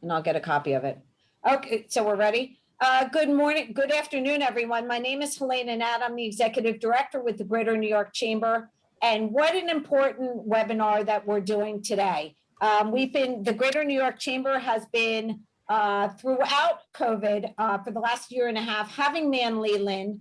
and I'll get a copy of it. Okay, so we're ready. Good morning, good afternoon, everyone. My name is Helena Natt. I'm the Executive Director with the Greater New York Chamber. And what an important webinar that we're doing today. The Greater New York Chamber has been throughout COVID for the last year and a half, having Manly Lynn.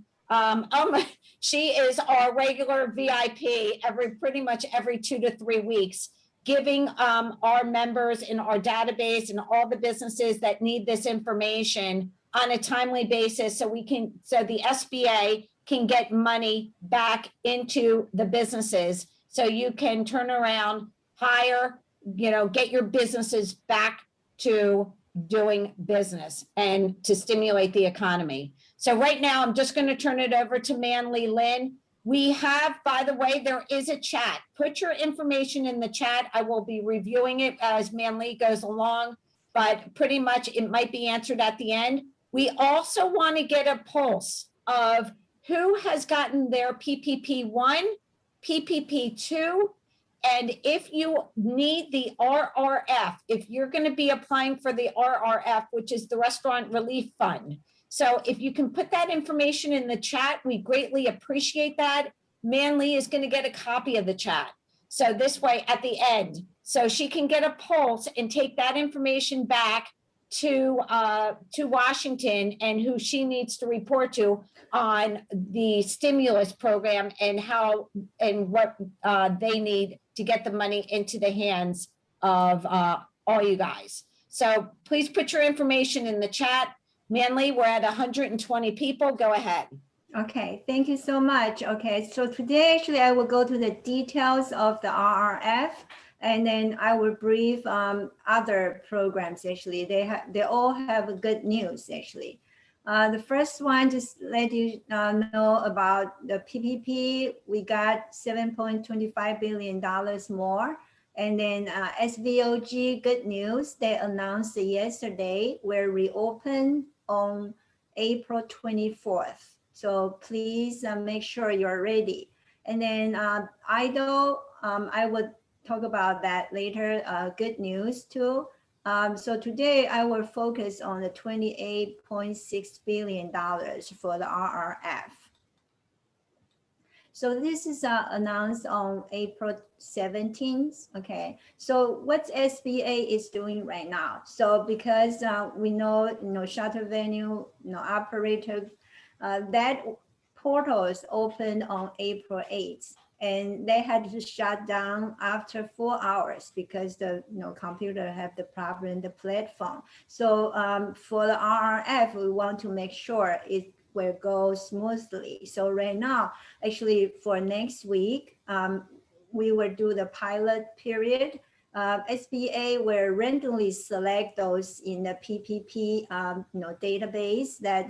She is our regular VIP pretty much every 2 to 3 weeks, giving our members in our database and all the businesses that need this information on a timely basis so the SBA can get money back into the businesses so you can turn around, hire, get your businesses back to doing business and to stimulate the economy. So right now, I'm just going to turn it over to Manly Lynn. We have, by the way, there is a chat. Put your information in the chat. I will be reviewing it as Manly goes along, but pretty much it might be answered at the end. We also want to get a pulse of who has gotten their PPP-1, PPP-2, and if you need the RRF, if you're going to be applying for the RRF, which is the Restaurant Relief Fund. So if you can put that information in the chat, we greatly appreciate that. Manly is going to get a copy of the chat. So this way at the end, so she can get a pulse and take that information back to Washington and who she needs to report to on the stimulus program and what they need to get the money into the hands of all you guys. So please put your information in the chat. Manly, we're at 120 people. Go ahead. Okay, thank you so much. Okay, so today actually I will go to the details of the RRF, and then I will brief other programs. Actually, they all have good news. Actually, the first one, just let you know about the PPP. We got $7.25 billion more. And then SVOG, good news, they announced yesterday we're reopened on April 24th. So please make sure you're ready. And then IDLE, I would talk about that later, good news too. So today I will focus on the $28.6 billion for the RRF. So this is announced on April 17th. Okay. So what SBA is doing right now? So because we know, shuttle venue, operator, that portal is opened on April 8th, and they had to shut down after 4 hours because the computer have the problem, the platform. So for the RRF, we want to make sure it will go smoothly. So right now, actually for next week, we will do the pilot period. SBA will randomly select those in the PPP database that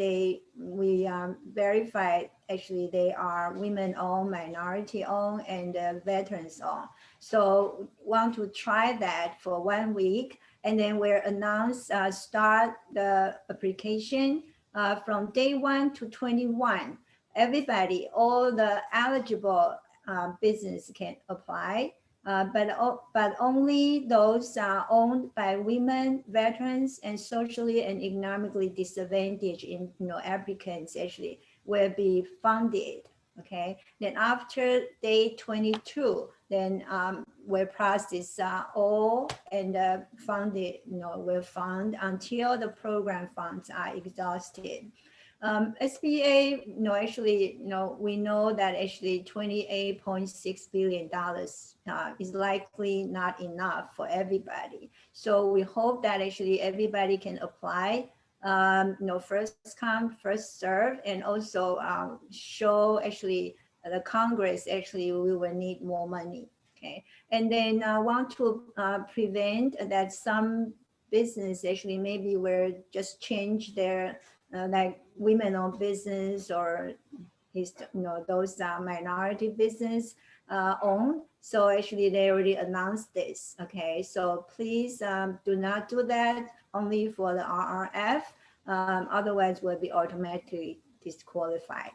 we verify. Actually, they are women-owned, minority-owned, and veterans-owned. So want to try that for 1 week, and then we'll announce start the application from day 1 to 21. Everybody, all the eligible business can apply. But only those owned by women, veterans, and socially and economically disadvantaged applicants actually will be funded. Okay. Then after day 22, then we'll process all and funded, will fund until the program funds are exhausted. SBA, actually, we know that actually $28.6 billion is likely not enough for everybody. So we hope that actually everybody can apply, first come, first serve, and also show actually the Congress, actually, we will need more money. Okay. And then want to prevent that some business actually maybe will just change their like women-owned business or those minority business owned. So actually they already announced this. Okay, so please do not do that, only for the RRF. Otherwise will be automatically disqualified.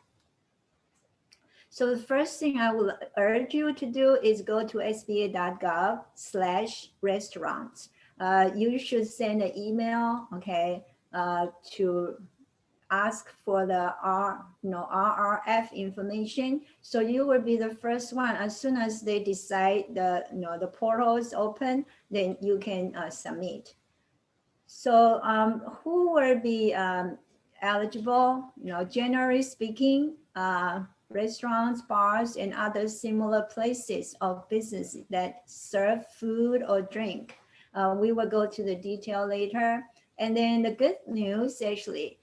So the first thing I will urge you to do is go to sba.gov/restaurants. you should send an email, okay, to ask for the RRF information. So you will be the first one. As soon as they decide the portal is open, then you can submit. So who will be eligible? Generally speaking, restaurants, bars, and other similar places of business that serve food or drink. We will go to the detail later. And then the good news, actually,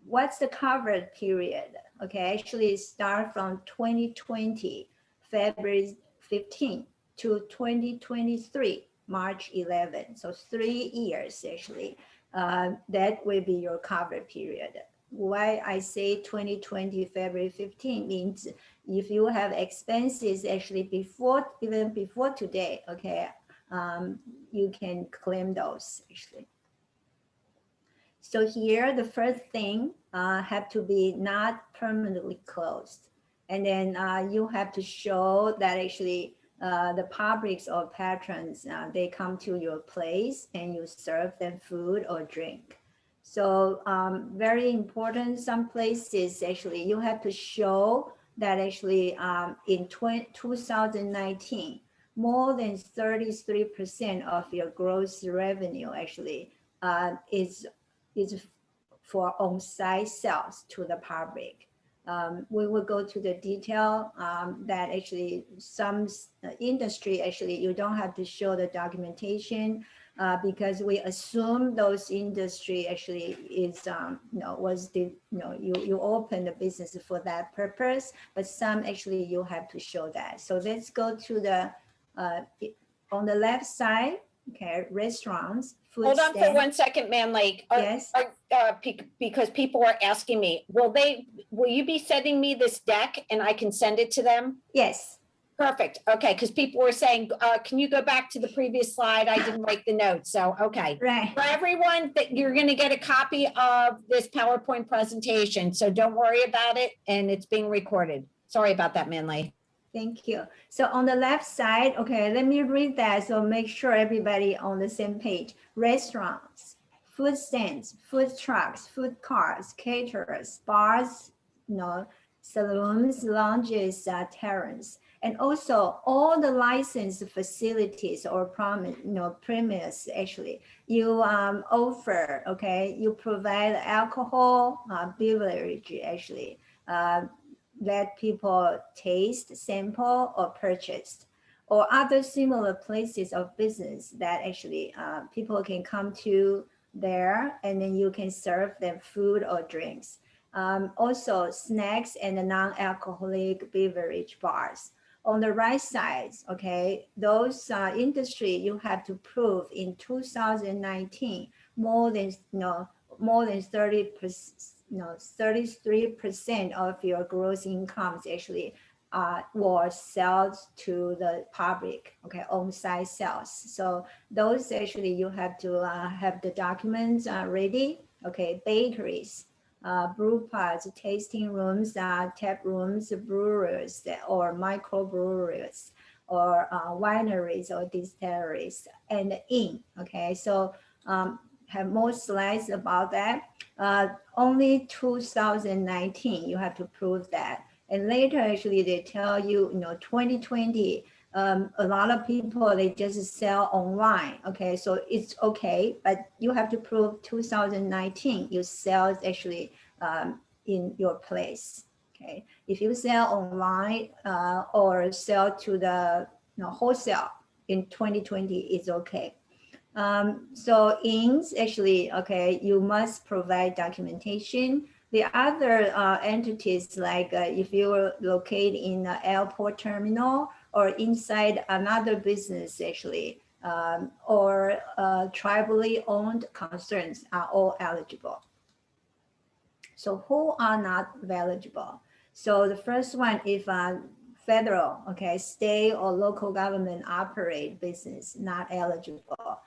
what's the covered period? Okay, actually start from 2020, February 15 to 2023, March 11. So 3 years actually, that will be your covered period. Why I say 2020, February 15 means if you have expenses actually even before today, okay, you can claim those actually. So here, the first thing have to be not permanently closed. And then you have to show that actually the publics or patrons, they come to your place and you serve them food or drink. So very important, some places actually you have to show that actually in 2019, more than 33% of your gross revenue actually is for on-site sales to the public. We will go to the detail that actually some industry, actually, you don't have to show the documentation because we assume those industry actually is, you open the business for that purpose, but some actually you have to show that. So let's go to the, on the left side, okay, restaurants, food Hold on for stand. 1 second, Man Lake. Yes. Because people are asking me, will you be sending me this deck and I can send it to them? Yes. Perfect. Okay, because people were saying, can you go back to the previous slide? I didn't write the notes. So, okay. Right. For everyone, that you're going to get a copy of this PowerPoint presentation. So don't worry about it. And it's being recorded. Sorry about that, Manley. Thank you. So on the left side, okay, let me read that. So make sure everybody on the same page. Restaurants, food stands, food trucks, food cars, caterers, bars, saloons, lounges, terraces, and also all the licensed facilities or premise actually you offer, okay, you provide alcohol, beverage actually, let people taste, sample, or purchase, or other similar places of business that actually people can come to there, and then you can serve them food or drinks. Also snacks and non-alcoholic beverage bars. On the right side, okay, those industry you have to prove in 2019 more than 30%. 33% of your gross incomes actually was sales to the public, okay, on-site sales. So those actually you have to have the documents ready, okay, bakeries, brew pods, tasting rooms, tap rooms, breweries or microbreweries, or wineries or distilleries, and inn, okay, so have more slides about that. Only 2019, you have to prove that. And later, actually, they tell you, 2020, a lot of people, they just sell online. Okay, so it's okay, but you have to prove 2019, you sell actually in your place. Okay, if you sell online or sell to the wholesale in 2020, it's okay. So inns actually, okay, you must provide documentation. The other entities, like if you're located in an airport terminal or inside another business actually, or tribally owned concerns are all eligible. So who are not eligible? So the first one, if federal, okay, state or local government operate business, not eligible.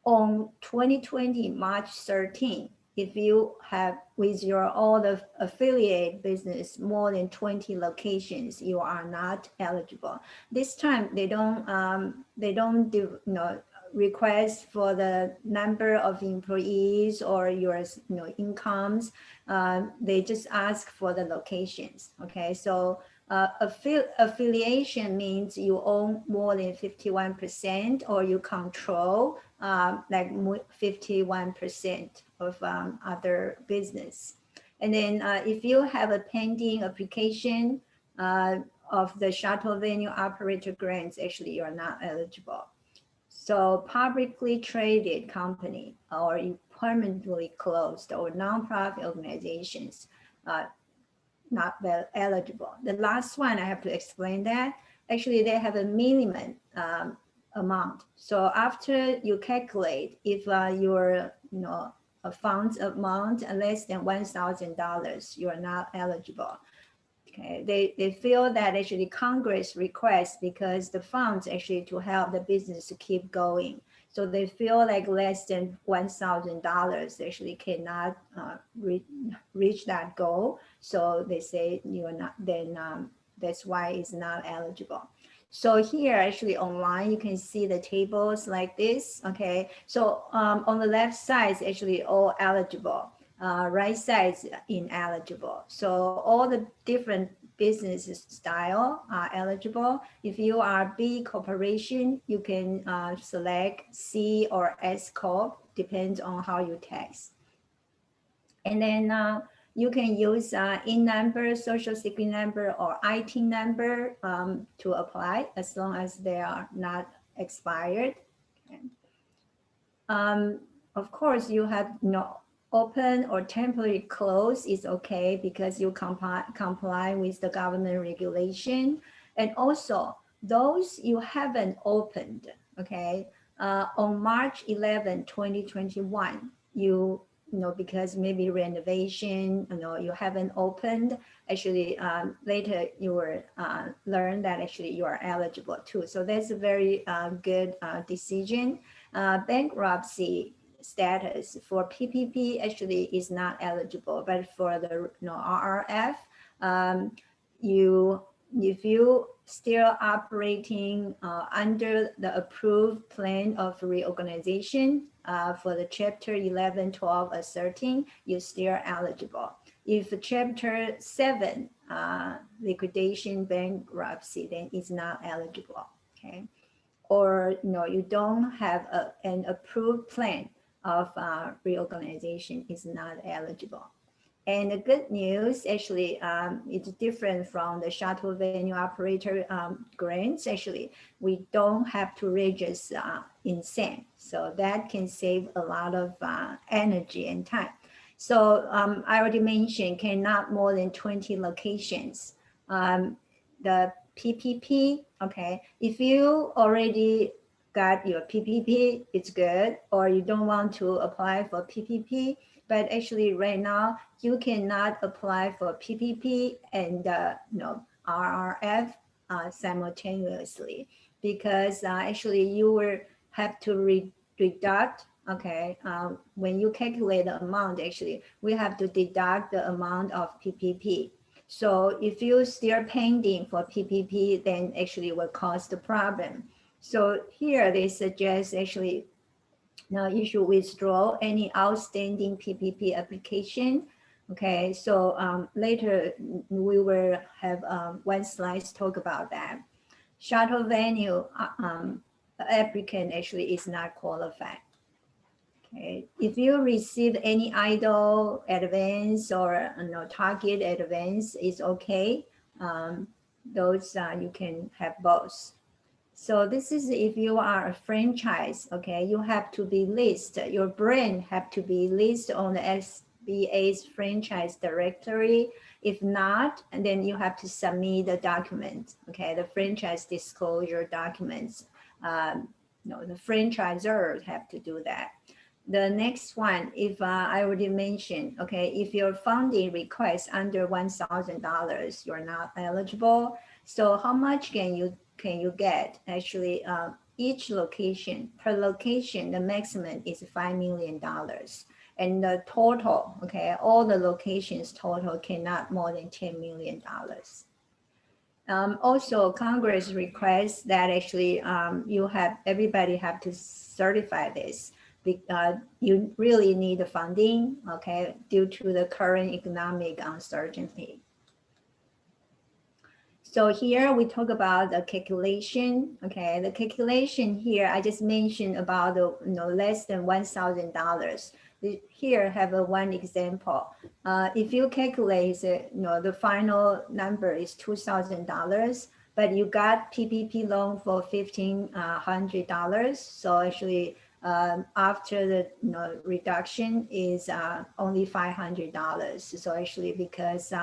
On 2020, March 13, if you have with your all the affiliate business more than 20 locations, you are not eligible. This time they don't do, request for the number of employees or your incomes. They just ask for the locations. Okay, so affiliation means you own more than 51% or you control like 51% of other business. And then if you have a pending application of the shuttle venue operator grants, actually you are not eligible. So publicly traded company or permanently closed or nonprofit organizations not eligible. The last one, I have to explain that. Actually, they have a minimum amount. So after you calculate, if your a funds amount less than $1,000, you are not eligible. Okay, they feel that actually Congress requests because the funds actually to help the business to keep going. So they feel like less than $1,000 actually cannot reach that goal. So they say you are not, then that's why it's not eligible. So here actually online, you can see the tables like this. Okay, so on the left side is actually all eligible. Right side is ineligible. So all the different business style are eligible. If you are B corporation, you can select C or S corp, depends on how you tax. And then you can use IN number, social security number, or IT number to apply as long as they are not expired. Okay. Of course, you have open or temporary close is okay because you comply with the government regulation. And also those you haven't opened, okay, on March 11, 2021, because maybe renovation, you haven't opened, actually later you will learn that actually you are eligible too. So that's a very good decision. Bankruptcy status for PPP actually is not eligible, but for the RRF, if you still operating under the approved plan of reorganization for the chapter 11, 12, or 13, you're still eligible. If chapter 7 liquidation bankruptcy, then it's not eligible. Okay, or you don't have an approved plan of reorganization, is not eligible. And the good news, actually, it's different from the shuttle venue operator grants. Actually, we don't have to register in SAM. So that can save a lot of energy and time. So I already mentioned, cannot more than 20 locations. The PPP, okay, if you already got your PPP, it's good, or you don't want to apply for PPP, but actually right now you cannot apply for PPP and RRF simultaneously, because actually you will have to deduct, okay, when you calculate the amount, actually we have to deduct the amount of PPP. So if you're still pending for PPP, then actually will cause the problem. So here they suggest actually now you should withdraw any outstanding PPP application. Okay, so later we will have one slide talk about that. Shuttle venue applicant actually is not qualified. Okay, if you receive any idle advance or target advance, is okay. Those you can have both. So this is if you are a franchise, okay, you have to be listed, your brand have to be listed on the SBA's franchise directory. If not, and then you have to submit the document, okay, the franchise disclosure documents. The franchisors have to do that. The next one, if I already mentioned, okay, if your funding request under $1,000, you're not eligible. So how much can you get? Actually, each location, per location, the maximum is $5 million. And the total, okay, all the locations total cannot more than $10 million. Also, Congress requests that actually everybody have to certify this. You really need the funding, okay, due to the current economic uncertainty. So here we talk about the calculation. Okay, the calculation here I just mentioned about the less than $1,000. Here have one example. If you calculate the final number is $2,000, but you got PPP loan for $1,500. So actually, after the reduction is only $500. So actually, because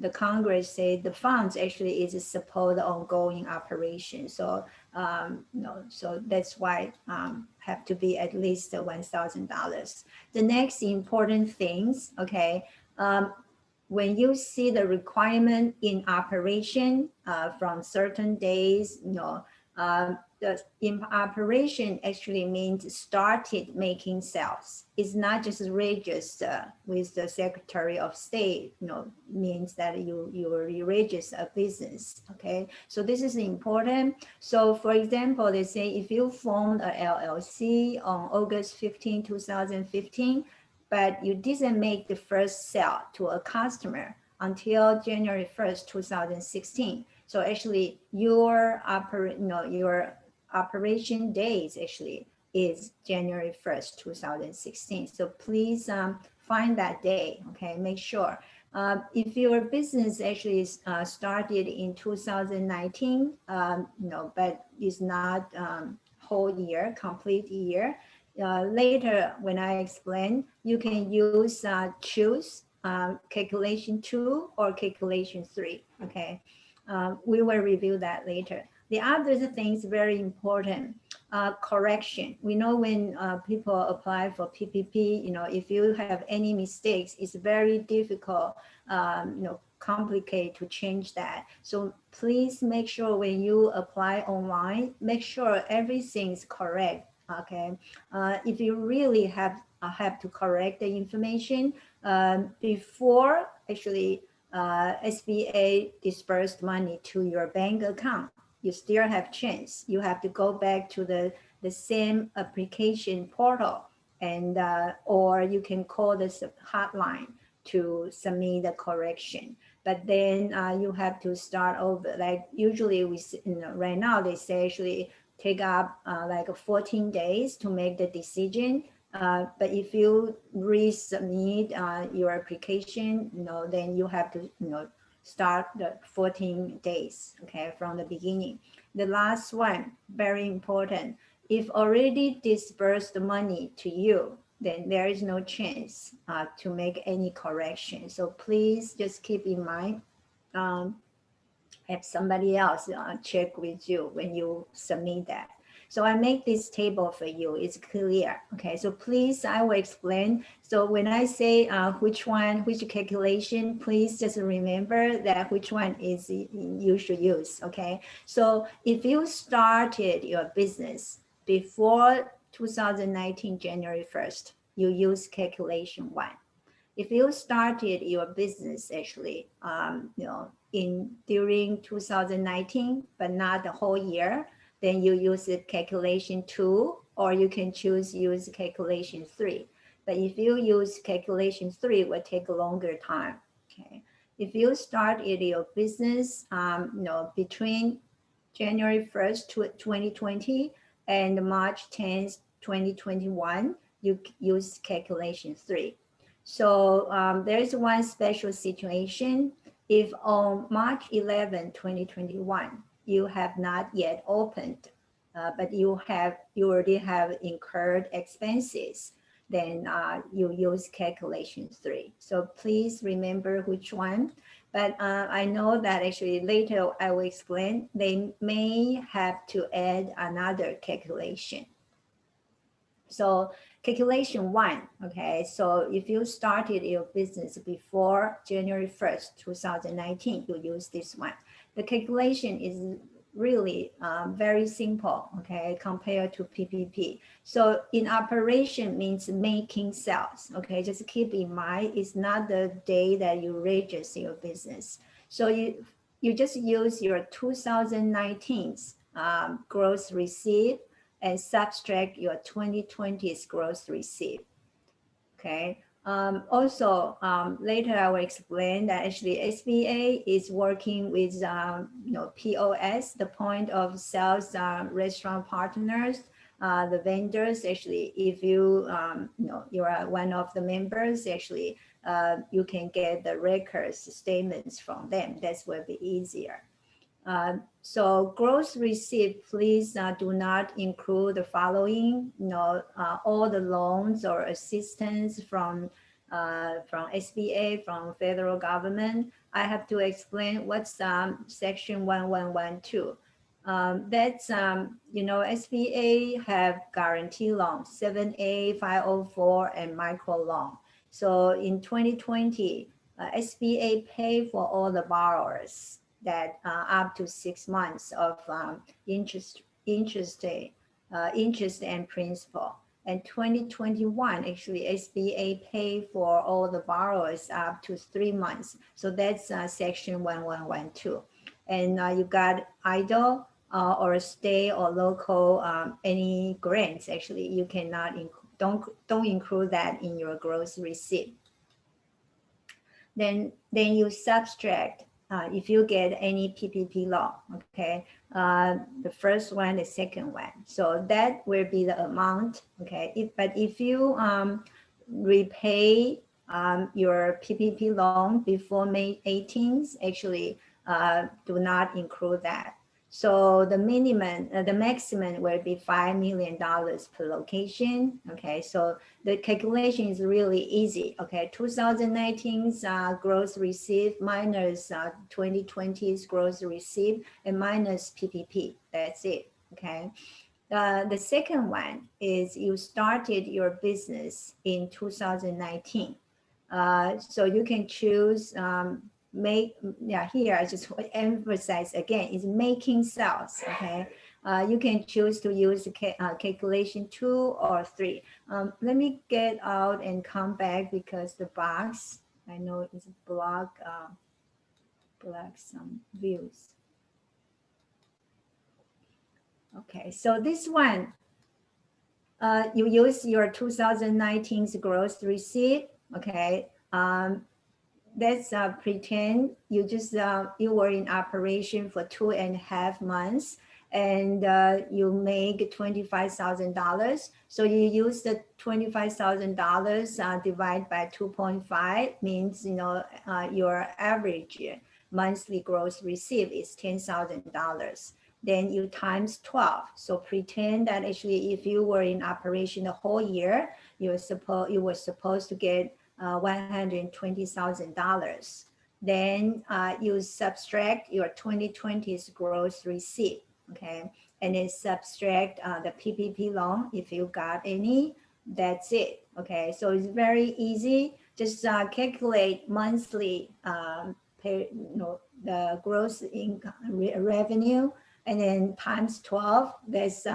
the Congress said the funds actually is support the ongoing operation. So so that's why have to be at least $1,000. The next important things, okay, when you see the requirement in operation from certain days, the in operation actually means started making sales. It's not just register with the Secretary of State, means that you register a business, okay? So this is important. So for example, they say if you formed a LLC on August 15, 2015, but you didn't make the first sale to a customer until January 1st, 2016. So actually your operation days actually is January 1st, 2016. So please find that day, okay, make sure. If your business actually started in 2019, but is not whole year, complete year, later when I explain, you can use choose calculation 2 or calculation 3, okay? We will review that later. The other thing is very important, correction. We know when people apply for PPP, if you have any mistakes, it's very difficult, complicated to change that. So please make sure when you apply online, make sure everything is correct, okay? If you really have to correct the information before actually SBA dispersed money to your bank account, you still have chance. You have to go back to the same application portal and or you can call the hotline to submit the correction. But then you have to start over. Like usually we, right now they say actually take up like 14 days to make the decision. But if you resubmit your application, then you have to, start the 14 days, okay, from the beginning. The last one, very important. If already disbursed the money to you, then there is no chance to make any correction. So please just keep in mind, have somebody else check with you when you submit that. So I make this table for you, it's clear. Okay, so please, I will explain. So when I say which calculation, please just remember that which one is you should use, okay? So if you started your business before 2019, January 1st, you use calculation 1. If you started your business actually, during 2019, but not the whole year, then you use the calculation 2, or you can use calculation 3. But if you use calculation 3, it will take a longer time. Okay. If you started your business, between January 1st, 2020 and March 10th, 2021, you use calculation 3. So there is one special situation. If on March 11, 2021, you have not yet opened, but you already have incurred expenses, then you use calculation 3. So please remember which one. But I know that actually later I will explain, they may have to add another calculation. So calculation 1, okay, so if you started your business before January 1st, 2019, you use this one. The calculation is really very simple, okay, compared to PPP. So in operation means making sales, okay, just keep in mind, it's not the day that you register your business. So you just use your 2019 gross receipt and subtract your 2020's gross receipt. Okay. Also, later I will explain that actually SBA is working with POS, the point of sales restaurant partners, the vendors. Actually, if you you are one of the members, actually you can get the records statements from them. That will be easier. So gross receipt, please do not include the following, all the loans or assistance from SBA, from federal government. I have to explain what's section 1112. That's, SBA have guarantee loan, 7A, 504, and micro loan. So in 2020, SBA paid for all the borrowers that up to 6 months of interest and principal. And 2021, actually, SBA paid for all the borrowers up to 3 months. So that's section 1112. And you got idle or state or local any grants. Actually, you cannot don't include that in your gross receipt. Then you subtract if you get any PPP loan, okay, the first one, the second one. So that will be the amount, okay. But if you repay your PPP loan before May 18th, actually do not include that. So the minimum, the maximum will be $5 million per location. Okay, so the calculation is really easy. Okay, 2019's gross receipt minus 2020's gross receipt and minus PPP. That's it. Okay. The second one is you started your business in 2019. So you can choose here I just emphasize again is making sales. Okay, you can choose to use calculation 2 or 3. Let me get out and come back because the box I know is block some views. Okay, so this one you use your 2019's gross receipt. Okay. Let's pretend you just you were in operation for 2.5 months and you make $25,000. So you use the $25,000 divided by 2.5 means your average monthly gross receipt is $10,000. Then you times 12. So pretend that actually if you were in operation the whole year, you were supposed to get $120,000. Then you subtract your 2020's gross receipt, okay? And then subtract the PPP loan if you got any. That's it, okay? So it's very easy. Just calculate monthly the gross income revenue, and then times 12. That's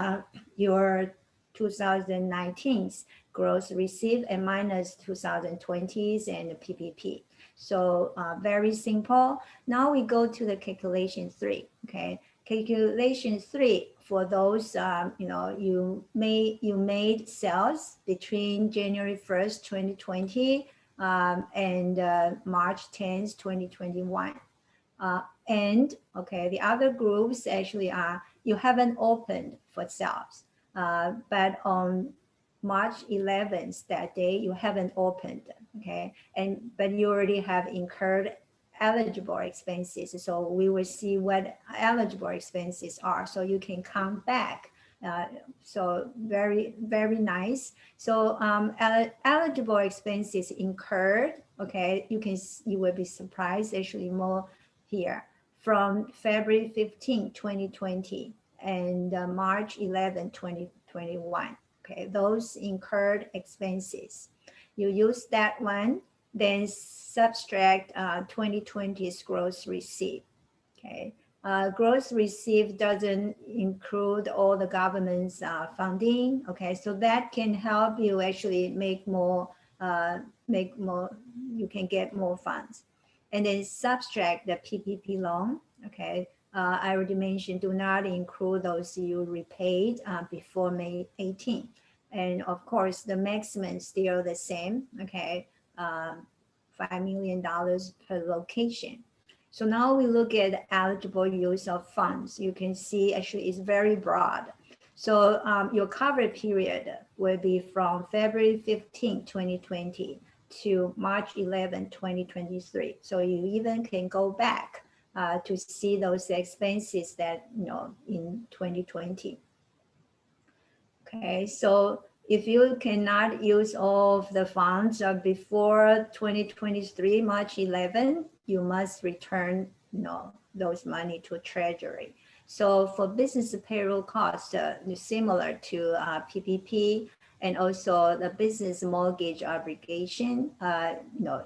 your 2019's gross receipt and minus 2020's and the PPP. So very simple. Now we go to the calculation 3. Okay, calculation 3 for those you made sales between January 1st, 2020 and March 10th, 2021. And okay, the other groups actually are you haven't opened for sales, but on March 11th, that day, you haven't opened, okay? But you already have incurred eligible expenses. So we will see what eligible expenses are. So you can come back. So very, very nice. So eligible expenses incurred, okay? You will be surprised actually more here from February 15, 2020 and March 11, 2021. Okay, those incurred expenses. You use that one, then subtract 2020's gross receipt. Okay, gross receipt doesn't include all the government's funding. Okay, so that can help you actually make more. You can get more funds. and then subtract the PPP loan. Okay, I already mentioned, do not include those you repaid before May 18. And of course, the maximum is still the same. Okay, $5 million per location. So now we look at eligible use of funds. You can see actually it's very broad. So your cover period will be from February 15, 2020 to March 11, 2023. So you even can go back to see those expenses that, in 2020. Okay, so if you cannot use all of the funds before 2023, March 11, you must return, those money to Treasury. So for business payroll costs, similar to PPP, and also the business mortgage obligation,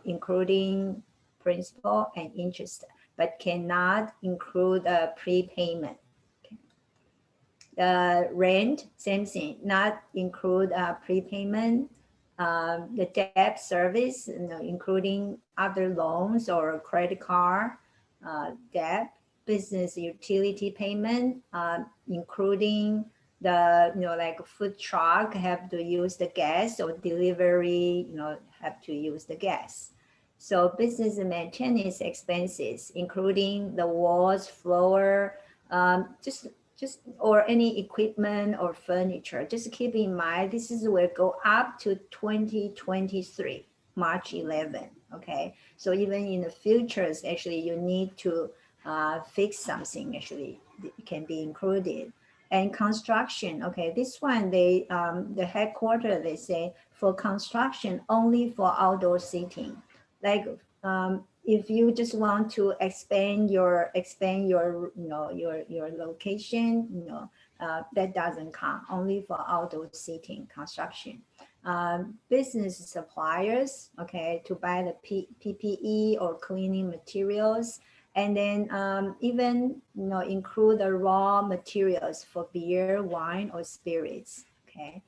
including principal and interest, but cannot include prepayment. The rent, same thing, not include prepayment. The debt service, including other loans or credit card debt, business utility payment, including the, like food truck have to use the gas, or delivery, have to use the gas. So business maintenance expenses, including the walls, floor, just or any equipment or furniture. Just keep in mind, this is will go up to 2023, March 11. Okay, so even in the futures, actually, you need to fix something. Actually, it can be included. And construction. Okay, this one they the headquarters, they say for construction only for outdoor seating. Like if you just want to expand your your location, that doesn't count, only for outdoor seating construction. Business suppliers, okay, to buy the PPE or cleaning materials, and then even include the raw materials for beer, wine, or spirits. Okay,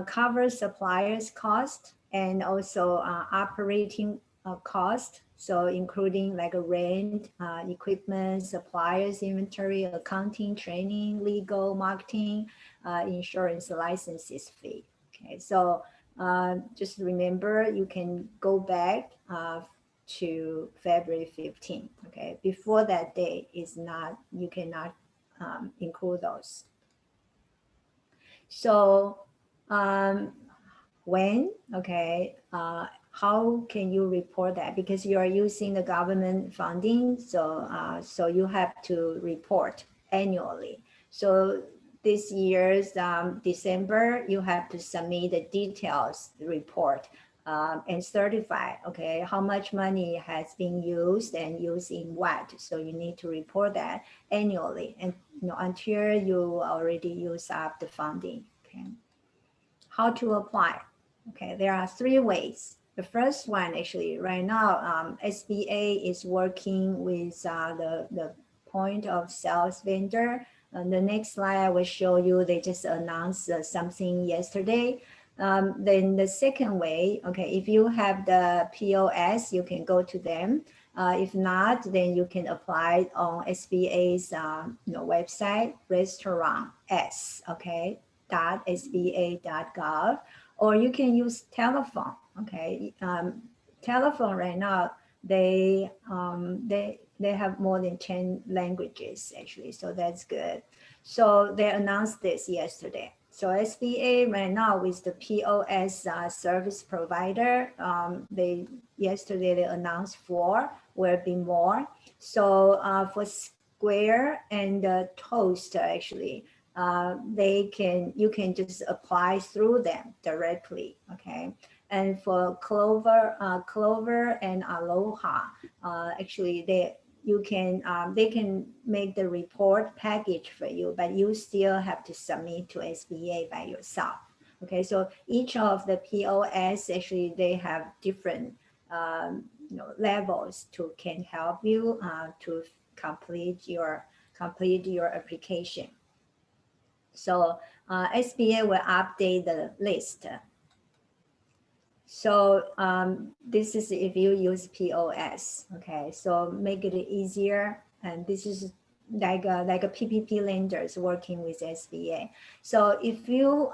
cover suppliers cost, and also operating cost, so including like a rent, equipment, suppliers, inventory, accounting, training, legal, marketing, insurance, licenses fee. Okay, so just remember, you can go back to February 15. Okay, before that date is not, you cannot include those. So when, okay, how can you report that? Because you are using the government funding, so so you have to report annually. So this year's December, you have to submit the details report and certify, okay, how much money has been used and used in what. So you need to report that annually, and until you already use up the funding. Okay, how to apply? Okay, there are 3 ways. The first one, actually, right now, SBA is working with the point of sales vendor. The next slide I will show you, they just announced something yesterday. Then the second way, okay, if you have the POS, you can go to them. If not, then you can apply on SBA's website, restaurant S, okay, .sba.gov, or you can use telephone. Okay, telephone right now, they have more than 10 languages actually, so that's good. So they announced this yesterday. So SBA right now with the POS service provider, yesterday they announced 4, will be more. So for Square and Toast, actually, you can just apply through them directly. Okay, and for Clover and Aloha, actually they can make the report package for you, but you still have to submit to SBA by yourself. Okay, so each of the POS, actually they have different levels can help you to complete your application. So SBA will update the list. So this is if you use POS, okay? So make it easier. And this is like a PPP lenders working with SBA. So if you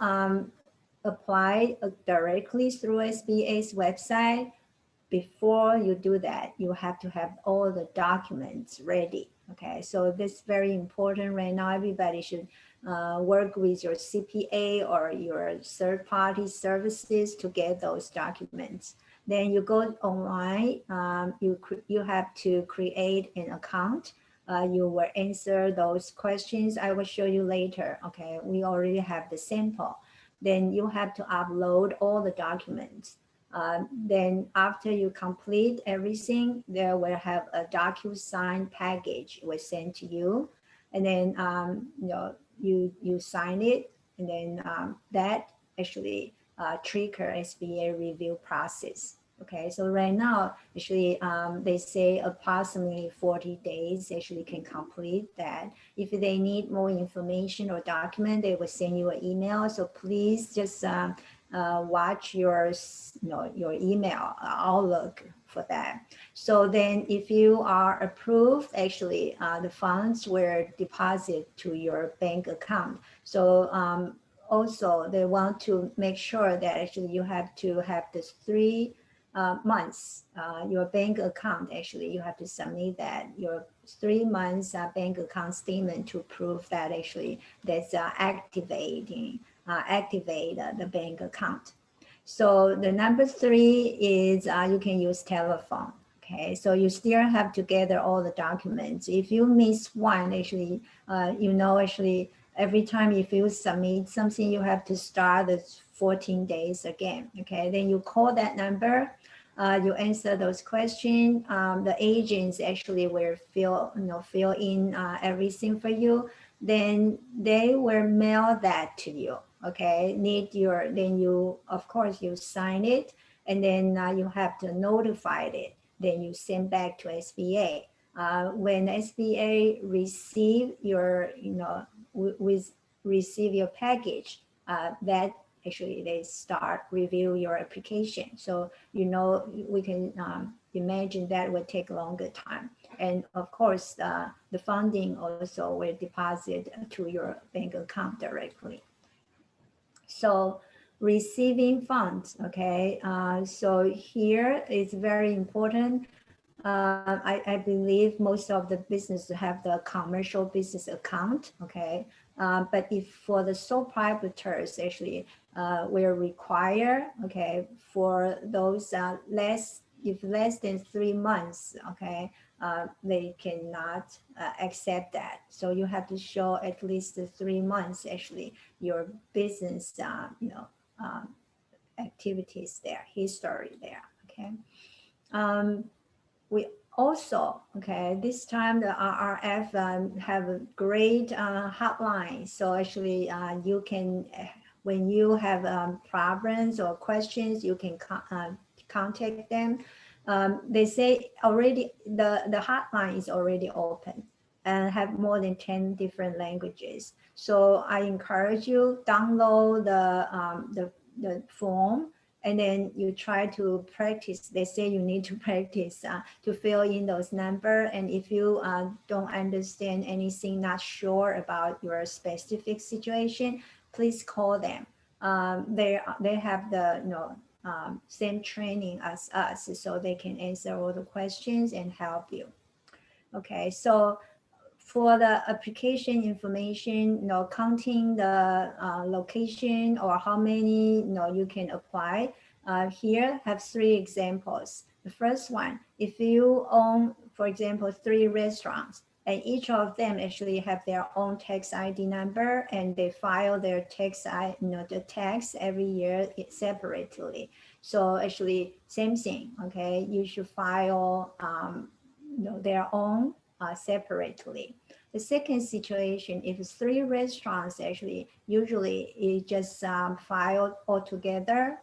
apply directly through SBA's website, before you do that, you have to have all the documents ready. Okay, so this is very important right now. Everybody should work with your CPA or your third-party services to get those documents. Then you go online, you have to create an account. You will answer those questions I will show you later. Okay, we already have the sample. Then you have to upload all the documents. Then after you complete everything, there will have a DocuSign package was sent to you. And then, you sign it, and then that actually trigger SBA review process. Okay, so right now, actually, they say approximately 40 days actually can complete that. If they need more information or document, they will send you an email. So please just watch your email outlook for that. So then if you are approved, actually the funds were deposited to your bank account. So also they want to make sure that actually you have to have this 3 months, your bank account, actually you have to submit that your 3 months bank account statement to prove that actually that's activate the bank account. So the number 3 is you can use telephone. Okay, so you still have to gather all the documents. If you miss one, actually, actually every time if you submit something, you have to start the 14 days again. Okay, then you call that number. You answer those questions. The agents actually will fill in everything for you. Then they will mail that to you. Okay, then you, of course, you sign it, and then you have to notify it. Then you send back to SBA. When SBA receive your, receive your package, that actually they start review your application. So, we can imagine that would take longer time. And of course, the funding also will deposit to your bank account directly. So receiving funds, okay. So here it's very important. I believe most of the businesses have the commercial business account, okay. But if for the sole proprietors, actually, will require, okay, for those less than 3 months, okay, they cannot accept that. So you have to show at least 3 months, actually, your business, activities there, history there, okay. We also, okay, this time the RRF have a great hotline. So actually you can, when you have problems or questions, you can contact them. They say already the hotline is already open and have more than 10 different languages. So I encourage you, download the form, and then you try to practice. They say you need to practice to fill in those numbers. And if you don't understand anything, not sure about your specific situation, please call them. They have the same training as us, so they can answer all the questions and help you. Okay, so for the application information, counting the location or how many you can apply, here have 3 examples. The first one, if you own, for example, 3 restaurants, and each of them actually have their own tax ID number, and they file their tax, the tax every year separately. So actually, same thing. Okay, you should file their own separately. The second situation, if it's 3 restaurants, actually, usually it just filed all together,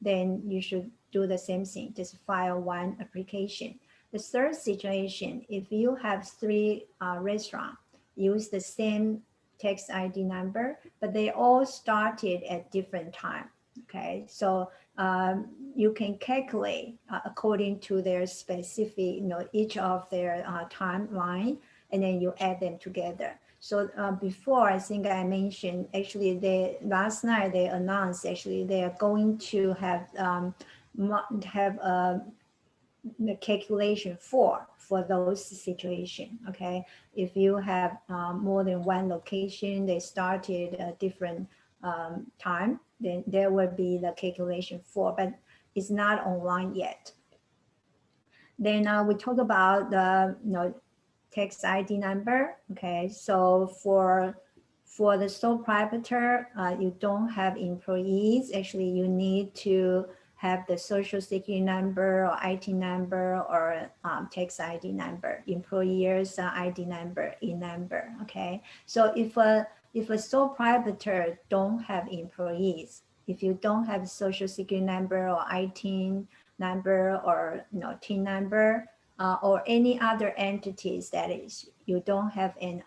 then you should do the same thing, just file 1 application. The third situation, if you have 3 restaurants, use the same tax ID number, but they all started at different time. Okay, so you can calculate according to their specific, each of their timeline, and then you add them together. So before, I think I mentioned, actually, last night they announced actually they are going to have the calculation for those situations. Okay, if you have more than one location, they started a different time, then there will be the calculation for, but it's not online yet. Then we talk about the tax ID number. Okay, so for the sole proprietor, you don't have employees. Actually, you need to have the social security number or IT number or tax ID number, employer's ID number, E number. Okay, so if a sole proprietor don't have employees, if you don't have social security number or IT number or TIN number, or any other entities that is you don't have an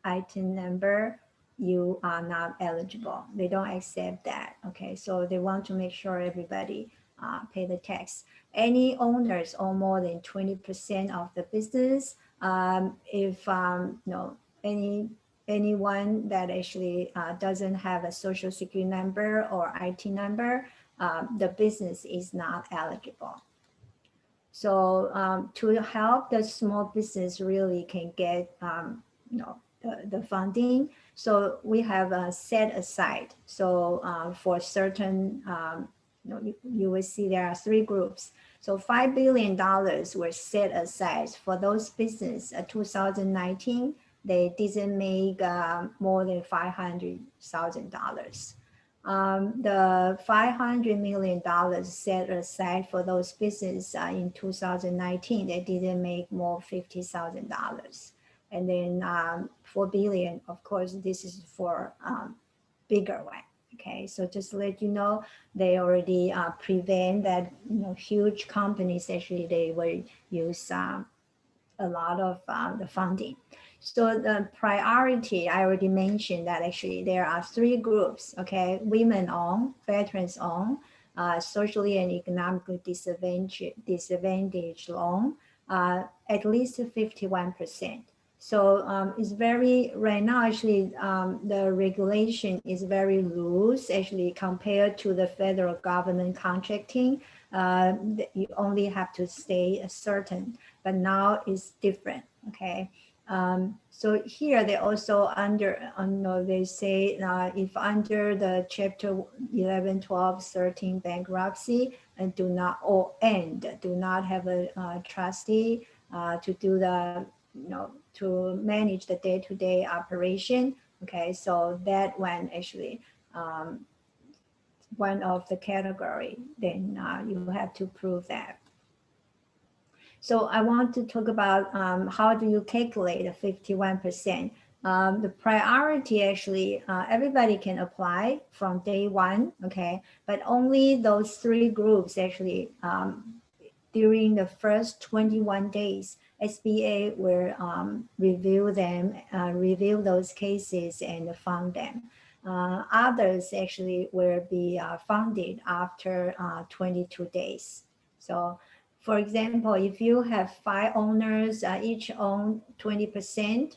item number, you are not eligible. They don't accept that. Okay, so they want to make sure everybody pay the tax. Any owners own more than 20% of the business. If anyone that actually doesn't have a social security number or IT number, the business is not eligible. So to help the small business really can get the funding, so we have a set aside. So for certain, you will see there are 3 groups. So $5 billion were set aside for those business. 2019, they didn't make more than $500,000. The $500 million set aside for those businesses in 2019, they didn't make more $50,000. And then $4 billion, of course, this is for bigger one. Okay, so just to let you know, they already prevent that huge companies actually they will use a lot of the funding. So the priority, I already mentioned that actually there are 3 groups, okay? Women owned, veterans owned, socially and economically disadvantaged owned, at least 51%. So it's right now actually the regulation is very loose actually compared to the federal government contracting. You only have to stay a certain, but now it's different, okay? So here they also they say if under the chapter 11, 12, 13 bankruptcy and do not have a trustee to do the, to manage the day-to-day operation. Okay, so that one actually one of the category, then you have to prove that. So I want to talk about how do you calculate the 51%. The priority actually, everybody can apply from day one, okay? But only those 3 groups actually, during the first 21 days, SBA will review those cases and fund them. Others actually will be funded after 22 days. So for example, if you have 5 owners, each own 20%,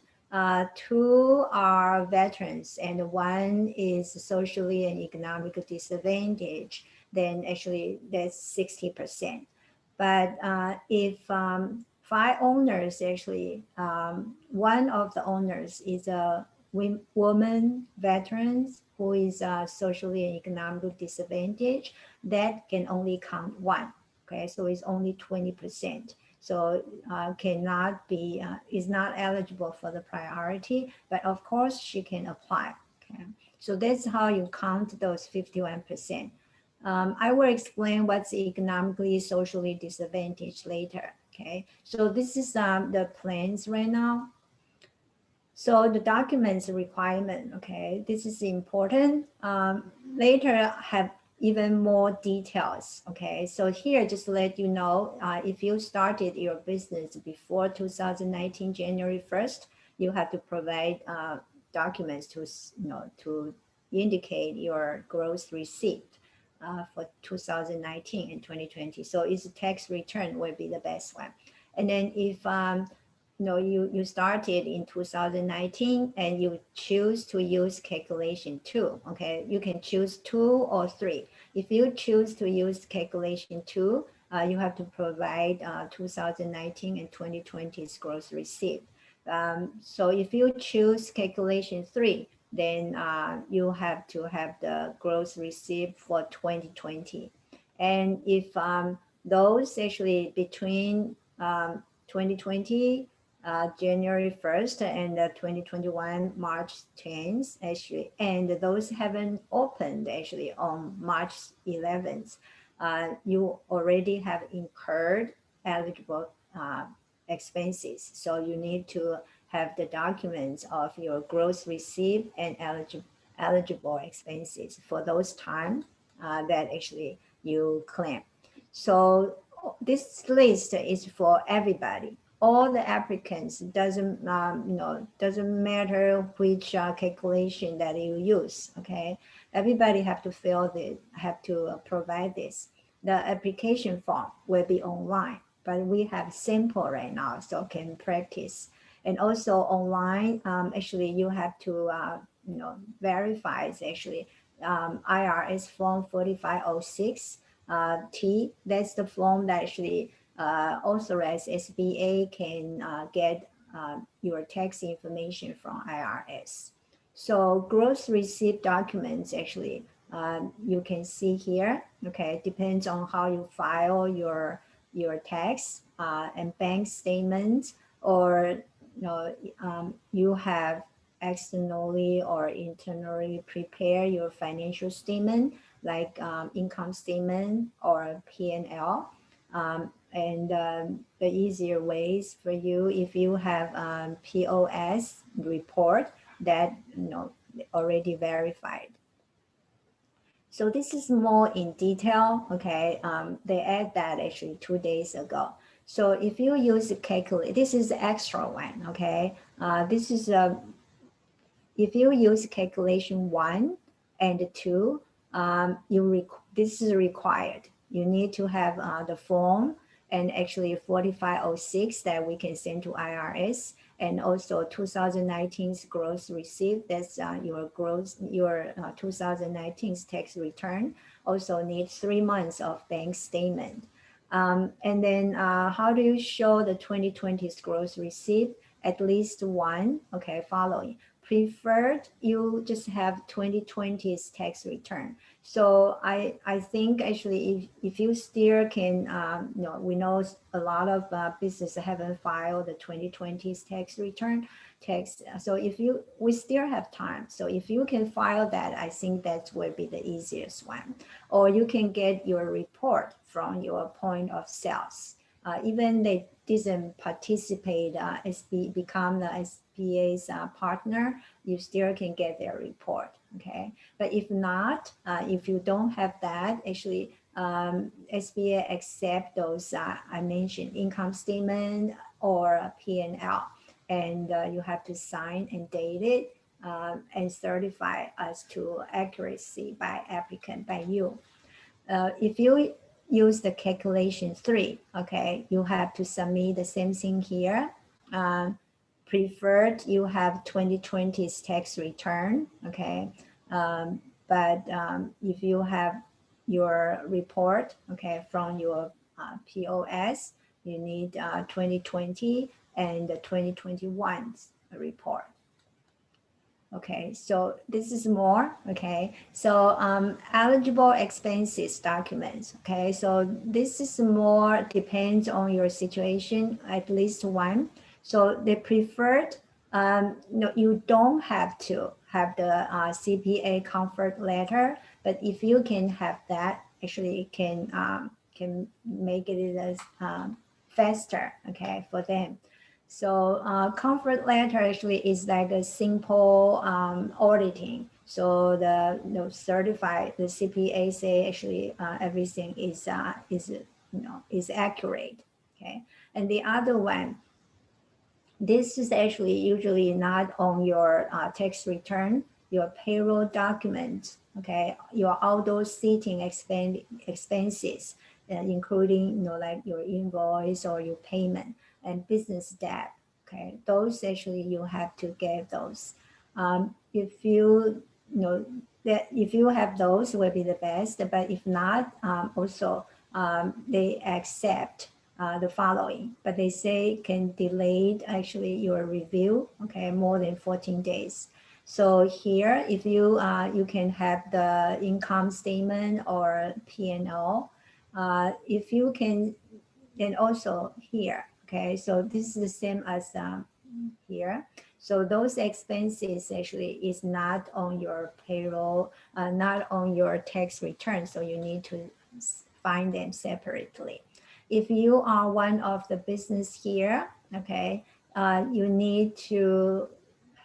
2 are veterans and 1 is socially and economically disadvantaged, then actually that's 60%. But if 5 owners actually, 1 of the owners is a woman veterans who is socially and economically disadvantaged, that can only count 1. Okay, so it's only 20%. So cannot be, is not eligible for the priority, but of course she can apply. Okay, so that's how you count those 51%. I will explain what's economically, socially disadvantaged later. Okay, so this is the plans right now. So the documents requirement, okay, this is important. Later have even more details, okay? So here, just to let you know, if you started your business before 2019, January 1st, you have to provide documents to indicate your gross receipt for 2019 and 2020. So its tax return will be the best one. And then if you started in 2019 and you choose to use calculation 2, okay, you can choose 2 or 3. If you choose to use calculation 2, you have to provide 2019 and 2020's gross receipt. So if you choose calculation 3, then you have to have the gross receipt for 2020. And if those actually between 2020 January 1st and 2021 March 10th actually, and those haven't opened actually on March 11th, you already have incurred eligible expenses. So you need to have the documents of your gross receipt and eligible expenses for those times that actually you claim. So this list is for everybody. All the applicants, doesn't matter which calculation that you use. Okay, everybody have to fill this, have to provide this. The application form will be online, but we have sample right now, so can practice. And also online, actually you have to verify it's actually IRS form 4506 T. That's the form that actually authorized SBA can get your tax information from IRS. So gross receipt documents actually you can see here. Okay, depends on how you file your tax and bank statements, or you have externally or internally prepare your financial statement, like income statement or P&L. The easier ways for you, if you have POS report that already verified. So this is more in detail. Okay, they add that actually 2 days ago. So if you use the calculator, this is the extra one. Okay, this is if you use calculation 1 and 2, this is required. You need to have the form and actually 4506 that we can send to IRS, and also 2019's gross receipt. That's your 2019's tax return. Also need 3 months of bank statement. And then how do you show the 2020's gross receipt? At least one. Okay, following. Preferred, you just have 2020's tax return. So I think actually if you still can, we know a lot of businesses haven't filed the 2020's tax return. So we still have time. So if you can file that, I think that would be the easiest one. Or you can get your report from your point of sales. Even they didn't participate, become the SBA's partner, you still can get their report. Okay, but if not, if you don't have that, actually SBA accept those I mentioned, income statement or P&L, and you have to sign and date it and certify as to accuracy by applicant, by you. If you use the calculation 3, okay, you have to submit the same thing here. Preferred, you have 2020's tax return, okay, but if you have your report, okay, from your POS, you need 2020 and the 2021's report. Okay, so this is more. Okay, so eligible expenses documents. Okay, so this is more, depends on your situation, at least one. So the preferred, no, you don't have to have the CPA comfort letter, but if you can have that, actually it can make it as faster, okay, for them. So comfort letter actually is like a simple auditing. So the certified, the CPA say actually everything is accurate. Okay, and the other one, this is actually usually not on your tax return. your payroll documents, okay, your outdoor seating expenses, including, like your invoice or your payment and business debt. Okay, those actually you have to get those. If you know that if you have those, will be the best. But if not, also they accept the following, but they say can delay actually your review, okay, more than 14 days. So here, if you you can have the income statement or P&L. If you can, then also here, okay, so this is the same as here. So those expenses actually is not on your payroll, not on your tax return. So you need to find them separately. If you are one of the business here, okay, you need to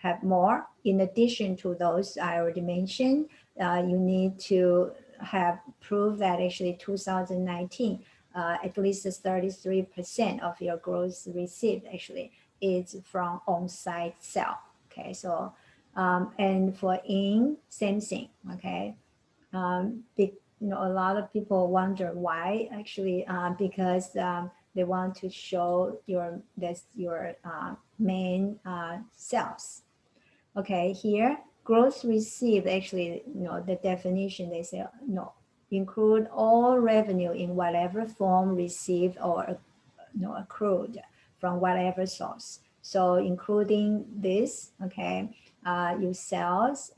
have more. In addition to those I already mentioned, you need to have proof that actually 2019, at least 33% of your gross received actually is from on-site sale. Okay, so and for same thing. Okay, a lot of people wonder why actually, because they want to show that's your main sales. Okay, here gross received actually, the definition they say no, include all revenue in whatever form received or accrued from whatever source. So including this, okay, your sales,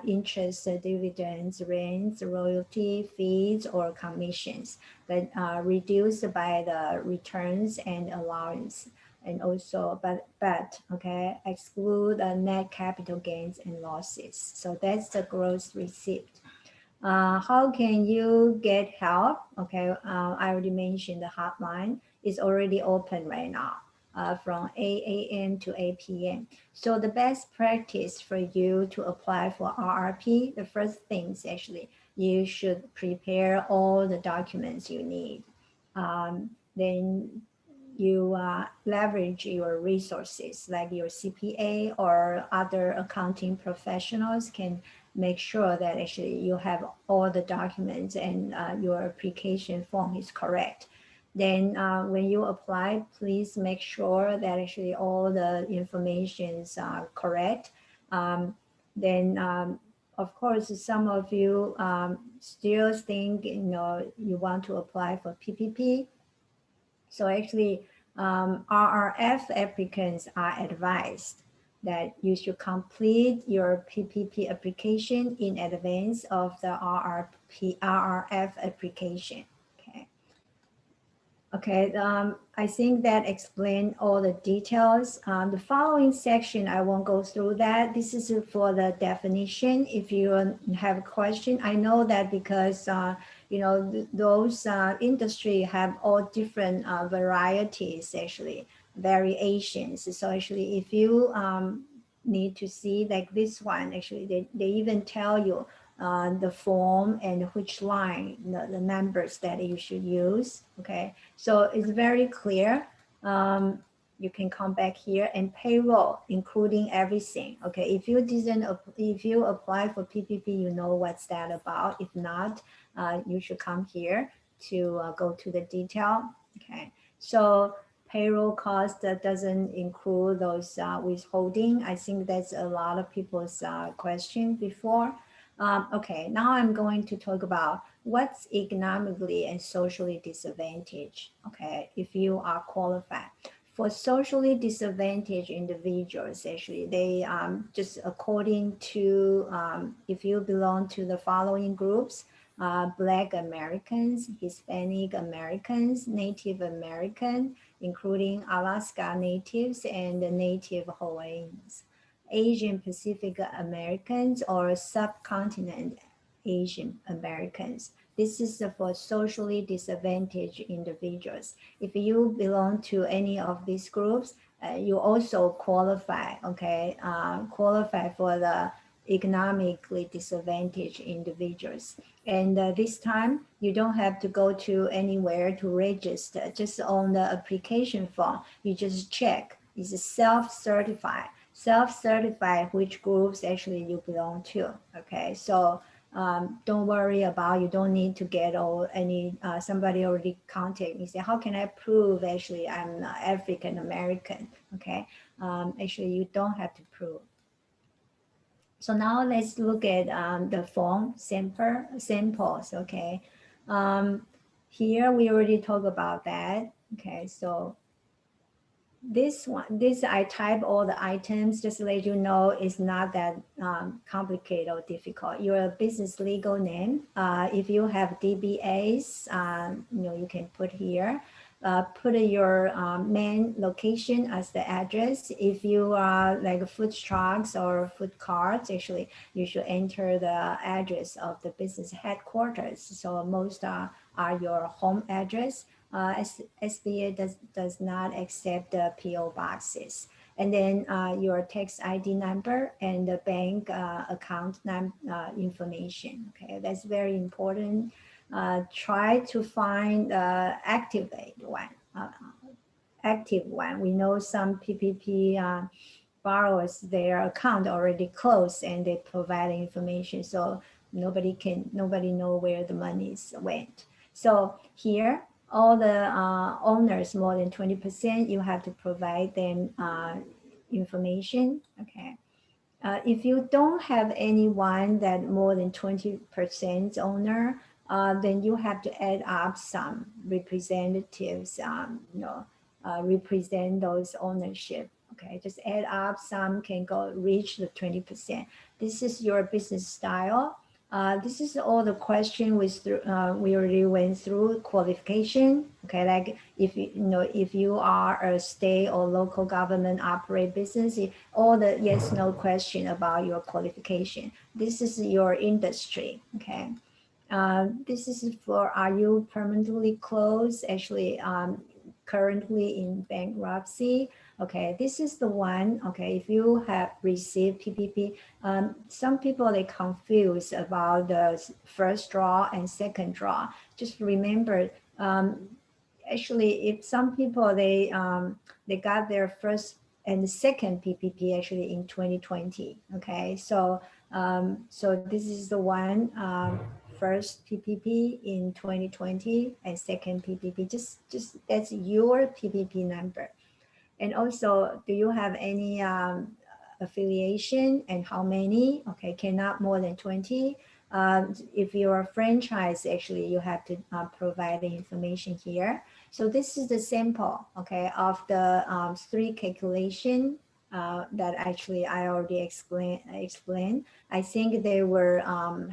interest, dividends, rents, royalty, fees, or commissions, but reduced by the returns and allowance. And also, but okay, exclude net capital gains and losses. So that's the gross receipt. How can you get help? Okay, I already mentioned the hotline is already open right now from 8 a.m. to 8 p.m. So the best practice for you to apply for RRP, the first things actually, you should prepare all the documents you need. Then you leverage your resources like your CPA or other accounting professionals can make sure that actually you have all the documents and your application form is correct. Then when you apply, please make sure that actually all the informations are correct. Then of course, some of you still think, you want to apply for PPP. So actually, RRF applicants are advised that you should complete your PPP application in advance of the RRF application. Okay, I think that explained all the details. The following section, I won't go through that. This is for the definition. If you have a question, I know that because those industry have all different varieties, actually, variations. So actually, if you need to see like this one, actually, they even tell you the form and which line, the numbers that you should use. Okay, so it's very clear. You can come back here and payroll, including everything. Okay, if you apply for PPP, you know what's that about. If not, you should come here to go to the detail. Okay, so payroll cost that doesn't include those withholding. I think that's a lot of people's question before. Okay, now I'm going to talk about what's economically and socially disadvantaged, okay, if you are qualified. For socially disadvantaged individuals, actually, they just according to, if you belong to the following groups, Black Americans, Hispanic Americans, Native American, including Alaska Natives and the Native Hawaiians. Asian Pacific Americans or subcontinent Asian Americans. This is for socially disadvantaged individuals. If you belong to any of these groups, you also qualify, okay, qualify for the economically disadvantaged individuals. And this time, you don't have to go to anywhere to register, just on the application form, you just check, is it self-certified? self-certify which groups actually you belong to. Okay, so don't worry about, you don't need to get somebody already contact me say, how can I prove actually I'm African American? Okay, actually you don't have to prove. So now let's look at the form samples. Okay, here we already talked about that. Okay, so this I type all the items just to let you know it's not that complicated or difficult. Your business legal name, if you have DBAs, you can put here. Put your main location as the address. If you are like food trucks or food carts, actually you should enter the address of the business headquarters. So most are your home address. SBA does not accept the PO boxes. And then your tax ID number and the bank account information. Okay, that's very important. Try to find active one. We know some PPP borrowers, their account already closed and they provide information, so nobody know where the monies went. So here, all the owners more than 20%, you have to provide them information. Okay. If you don't have anyone that more than 20% owner, then you have to add up some representatives, represent those ownership. Okay, just add up, some can go reach the 20%. This is your business style. This is all the question we already went through. Qualification. Okay, like if you are a state or local government operate business, all the yes no question about your qualification. This is your industry. Okay. This is for, are you permanently closed? Actually, currently in bankruptcy. Okay, this is the one. Okay, if you have received PPP, some people, they confuse about the first draw and second draw. Just remember, actually, if some people, they got their first and second PPP actually in 2020. Okay, so so this is the one, first PPP in 2020 and second PPP. Just that's your PPP number. And also, do you have any affiliation and how many? Okay, cannot more than 20. If you're a franchise, actually, you have to provide the information here. So this is the sample, okay, of the 3 calculation that actually I already explained. I think they were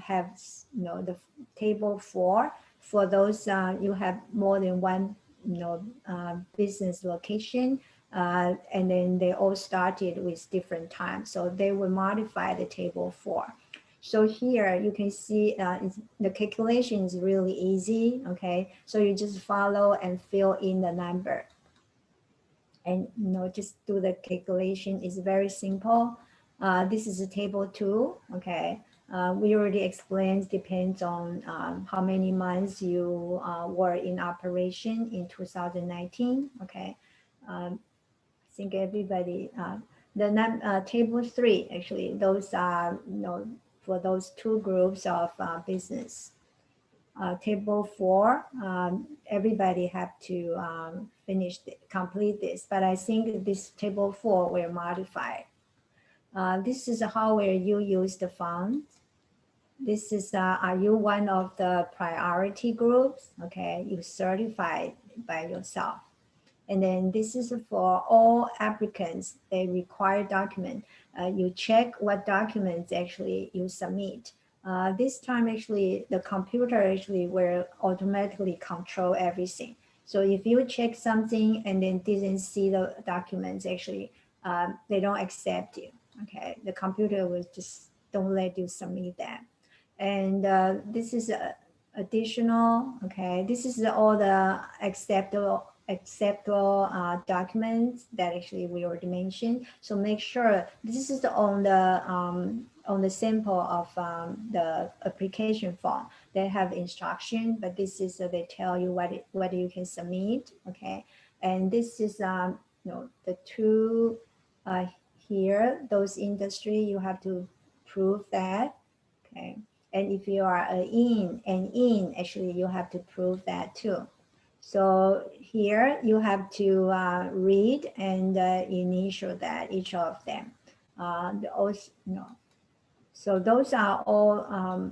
have the table 4 for those you have more than one business location. And then they all started with different times. So they will modify the table 4. So here you can see the calculation is really easy. Okay, so you just follow and fill in the number. And just do the calculation. Is very simple. This is a table 2. Okay, we already explained, depends on how many months you were in operation in 2019. Okay. I think everybody, table 3, actually, those are, for those 2 groups of business. Table 4, everybody have to complete this, but I think this table 4 will modify. This is how will you use the funds. This is, are you one of the priority groups? Okay, you certified by yourself. And then this is for all applicants, they require document. You check what documents actually you submit. This time actually the computer actually will automatically control everything. So if you check something and then didn't see the documents, actually they don't accept you. Okay, the computer will just don't let you submit that. And this is additional. Okay, this is all the acceptable documents that actually we already mentioned. So make sure this is on the sample of the application form. They have instruction, but this is they tell you what you can submit. Okay, and this is the 2 here, those industry, you have to prove that, okay? And if you are in, actually you have to prove that too. So here you have to read and initial that, each of them. So those are all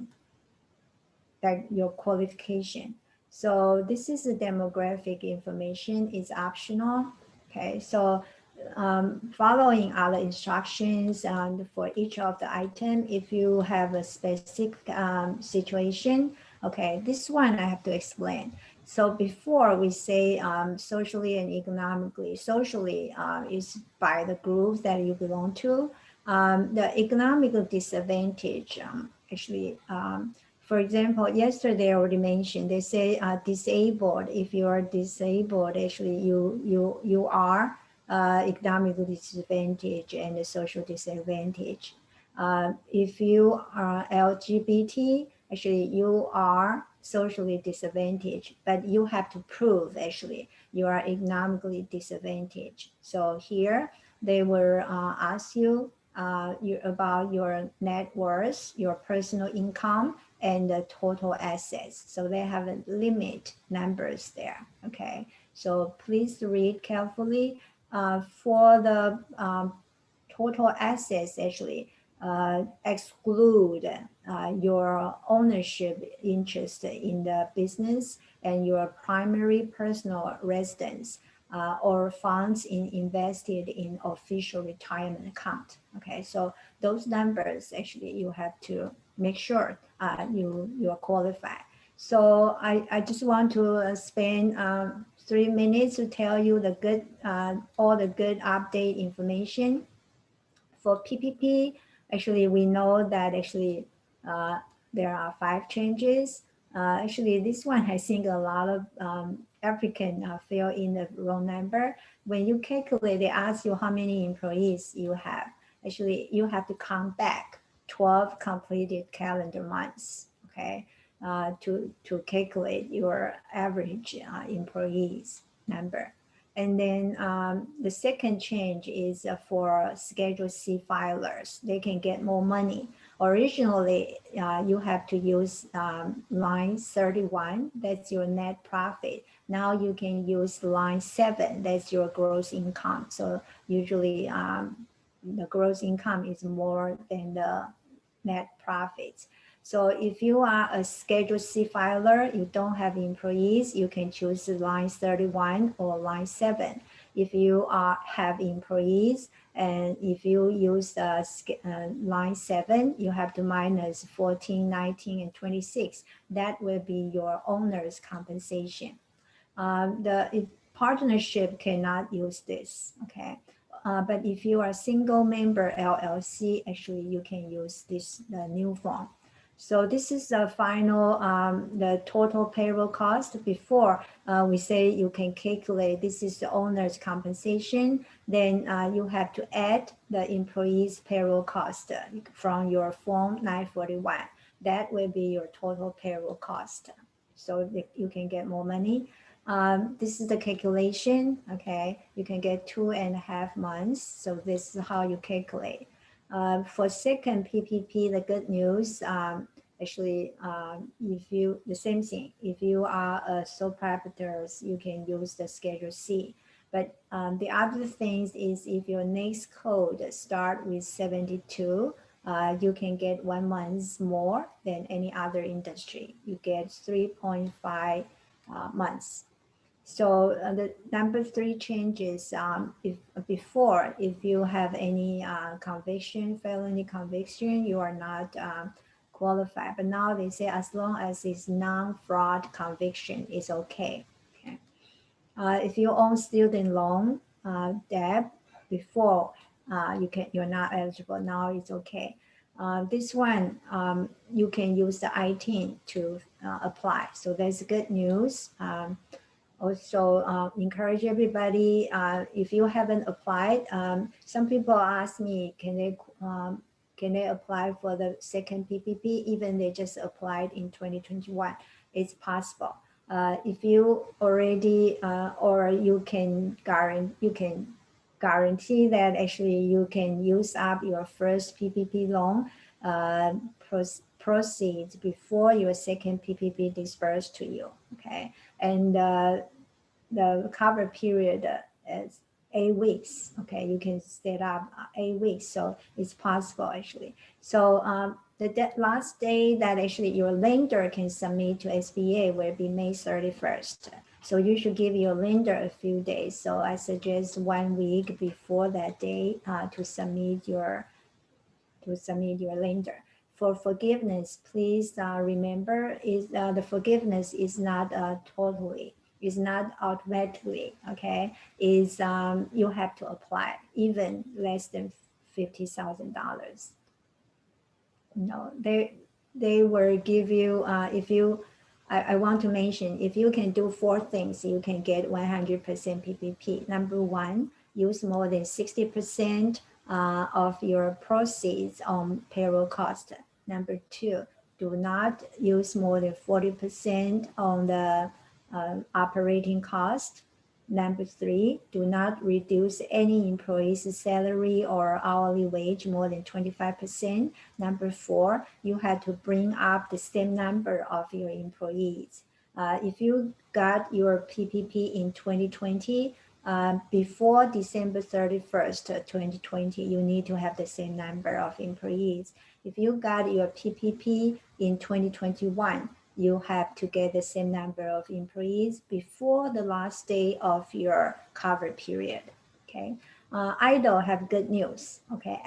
like your qualification. So this is the demographic information, is optional. Okay, so following other instructions for each of the item, if you have a specific situation, okay, this one I have to explain. So before we say socially and economically, socially is by the groups that you belong to. The economical disadvantage, actually, for example, yesterday I already mentioned, they say disabled. If you are disabled, actually you are economical disadvantage and a social disadvantage. If you are LGBT, actually you are socially disadvantaged, but you have to prove actually you are economically disadvantaged. So here they will ask you about your net worth, your personal income, and the total assets. So they have a limit numbers there, okay? So please read carefully. For the total assets, actually, exclude your ownership interest in the business and your primary personal residence or funds invested in official retirement account. Okay, so those numbers actually you have to make sure you are qualified. So I just want to spend 3 minutes to tell you the good all the good update information. For PPP, actually we know that actually there are 5 changes. Actually, this one I think a lot of applicant fill in the wrong number. When you calculate, they ask you how many employees you have. Actually, you have to count back 12 completed calendar months, okay, to calculate your average employees number. And then the second change is for Schedule C filers. They can get more money. Originally, you have to use line 31, that's your net profit. Now you can use line 7, that's your gross income. So usually the gross income is more than the net profits. So if you are a Schedule C filer, you don't have employees, you can choose line 31 or line 7. If you have employees, and if you use line 7, you have to minus 14, 19, and 26. That will be your owner's compensation. The partnership cannot use this, okay? But if you are a single member LLC, actually you can use the new form. So this is the final, the total payroll cost. Before we say you can calculate, this is the owner's compensation, then you have to add the employee's payroll cost from your form 941. That will be your total payroll cost. So that you can get more money. This is the calculation, okay? You can get 2.5 months. So this is how you calculate. For second PPP, the good news, actually, the same thing, if you are a sole proprietors, you can use the Schedule C. But the other things is if your next code start with 72, you can get 1 month more than any other industry. You get 3.5 months. So the number 3 changes, if you have any felony conviction, you are not qualified. But now they say as long as it's non-fraud conviction, it's okay. Okay. If you own student loan debt before, you're not eligible. Now it's okay. This one, you can use the ITIN to apply. So that's good news. Also encourage everybody, if you haven't applied, some people ask me, can they apply for the second PPP even they just applied in 2021? It's possible. If you already, or you can guarantee that actually you can use up your first PPP loan proceeds before your second PPP dispersed to you. Okay, and the cover period is 8 weeks. Okay, you can set up 8 weeks, so it's possible actually. So the last day that actually your lender can submit to SBA will be May 31st. So you should give your lender a few days. So I suggest 1 week before that day to submit your lender. For forgiveness, please remember the forgiveness is not totally, is not automatically, okay? Is you have to apply even less than $50,000. No, they will give you if you. I want to mention, if you can do 4 things, you can get 100% PPP. Number 1, use more than 60% of your proceeds on payroll cost. Number 2, do not use more than 40% on the operating cost. Number 3, do not reduce any employee's salary or hourly wage more than 25%. Number 4, you have to bring up the same number of your employees. If you got your PPP in 2020, before December 31st, 2020, you need to have the same number of employees. If you got your PPP in 2021, you have to get the same number of employees before the last day of your cover period. Okay, IDLE have good news. Okay,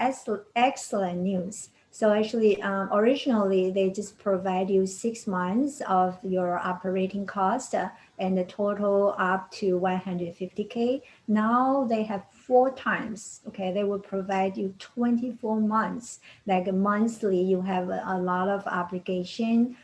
excellent news. So actually, originally they just provide you 6 months of your operating cost and the total up to 150K. Now they have 4 times. Okay, they will provide you 24 months. Like monthly, you have a lot of obligation.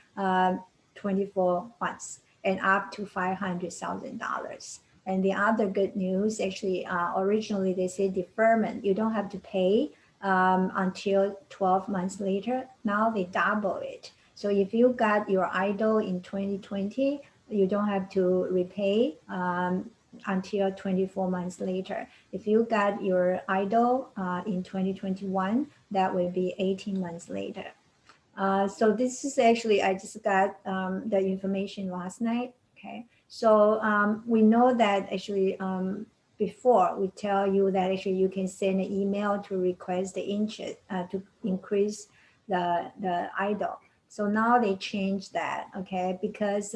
24 months and up to $500,000. And the other good news, actually, originally they said deferment. You don't have to pay until 12 months later. Now they double it. So if you got your IDLE in 2020, you don't have to repay until 24 months later. If you got your IDLE in 2021, that will be 18 months later. So this is actually, I just got the information last night. Okay, so we know that actually before we tell you that actually you can send an email to request the interest to increase the IDLE. So now they changed that, okay, because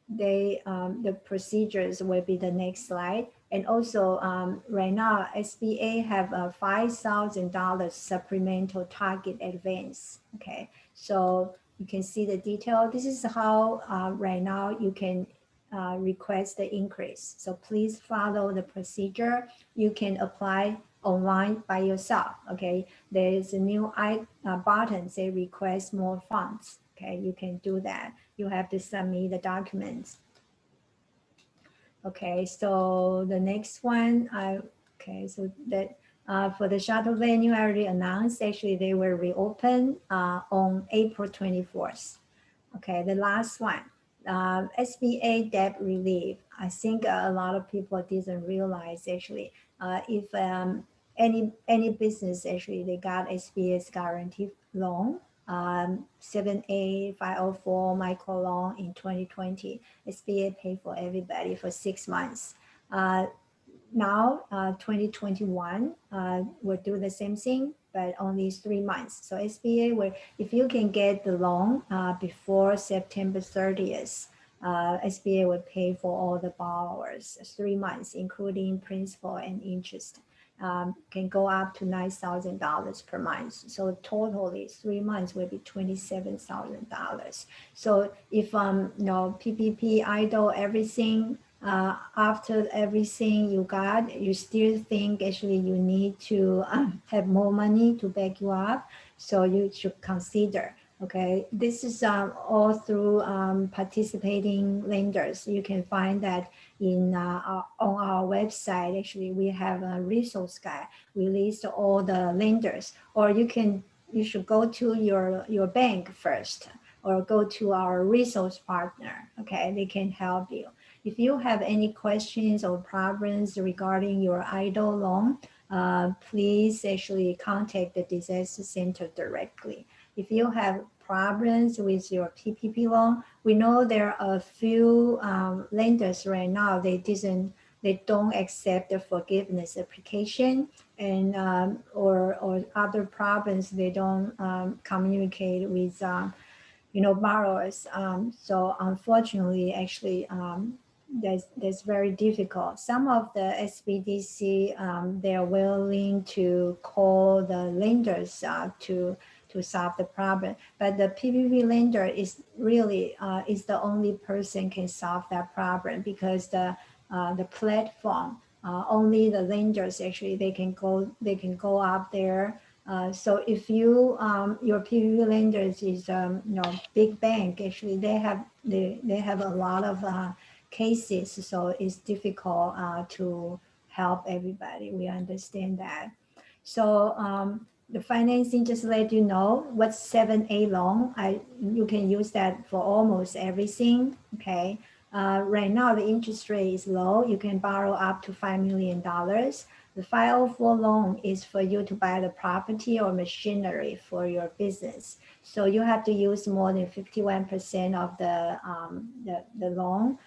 the procedures will be the next slide. And also right now, SBA have a $5,000 supplemental target advance. Okay, so you can see the detail. This is how right now you can request the increase. So please follow the procedure. You can apply online by yourself. Okay, there is a new button say request more funds. Okay, you can do that. You have to submit the documents. Okay, so the next one, so that for the shuttle venue, I already announced, actually they will reopen on April 24th. Okay, the last one, SBA Debt Relief. I think a lot of people didn't realize actually, if any business actually, they got SBA's guarantee loan, 7A 504 micro loan in 2020. SBA paid for everybody for 6 months. Now 2021 will do the same thing, but only 3 months. So SBA will, if you can get the loan before September 30th, SBA will pay for all the borrowers 3 months, including principal and interest. Can go up to $9,000 per month. So totally 3 months will be $27,000. So if PPP, IDLE, everything, after everything you got, you still think actually you need to have more money to back you up, so you should consider. Okay, this is all through participating lenders. You can find that in on our website. Actually, we have a resource guide. We list all the lenders, or you should go to your bank first, or go to our resource partner. Okay, they can help you. If you have any questions or problems regarding your idle loan, please actually contact the disaster center directly. If you have problems with your PPP loan, we know there are a few lenders right now, they don't accept the forgiveness application, and or other problems, they don't communicate with borrowers. So unfortunately, actually, that's very difficult. Some of the SBDC, they're willing to call the lenders to solve the problem, but the PPP lender is really is the only person can solve that problem, because the platform, only the lenders actually they can go out there. So if you your PPP lenders is big bank, actually they have a lot of cases, so it's difficult to help everybody. We understand that. So the financing, just to let you know, what's 7A loan, you can use that for almost everything. Okay. Right now the interest rate is low. You can borrow up to $5 million. The 504 loan is for you to buy the property or machinery for your business. So you have to use more than 51% of the loan,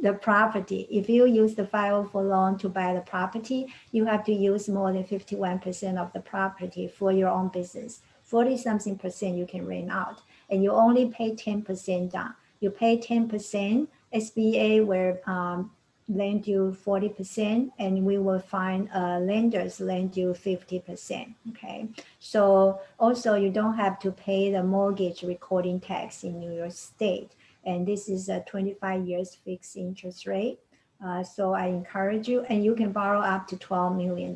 the property. If you use the 504 loan to buy the property, you have to use more than 51% of the property for your own business. 40-something% you can rent out, and you only pay 10% down. You pay 10%, SBA will lend you 40%, and we will find lenders lend you 50%. Okay, so also you don't have to pay the mortgage recording tax in New York State, and this is a 25 years fixed interest rate. So I encourage you, and you can borrow up to $12 million,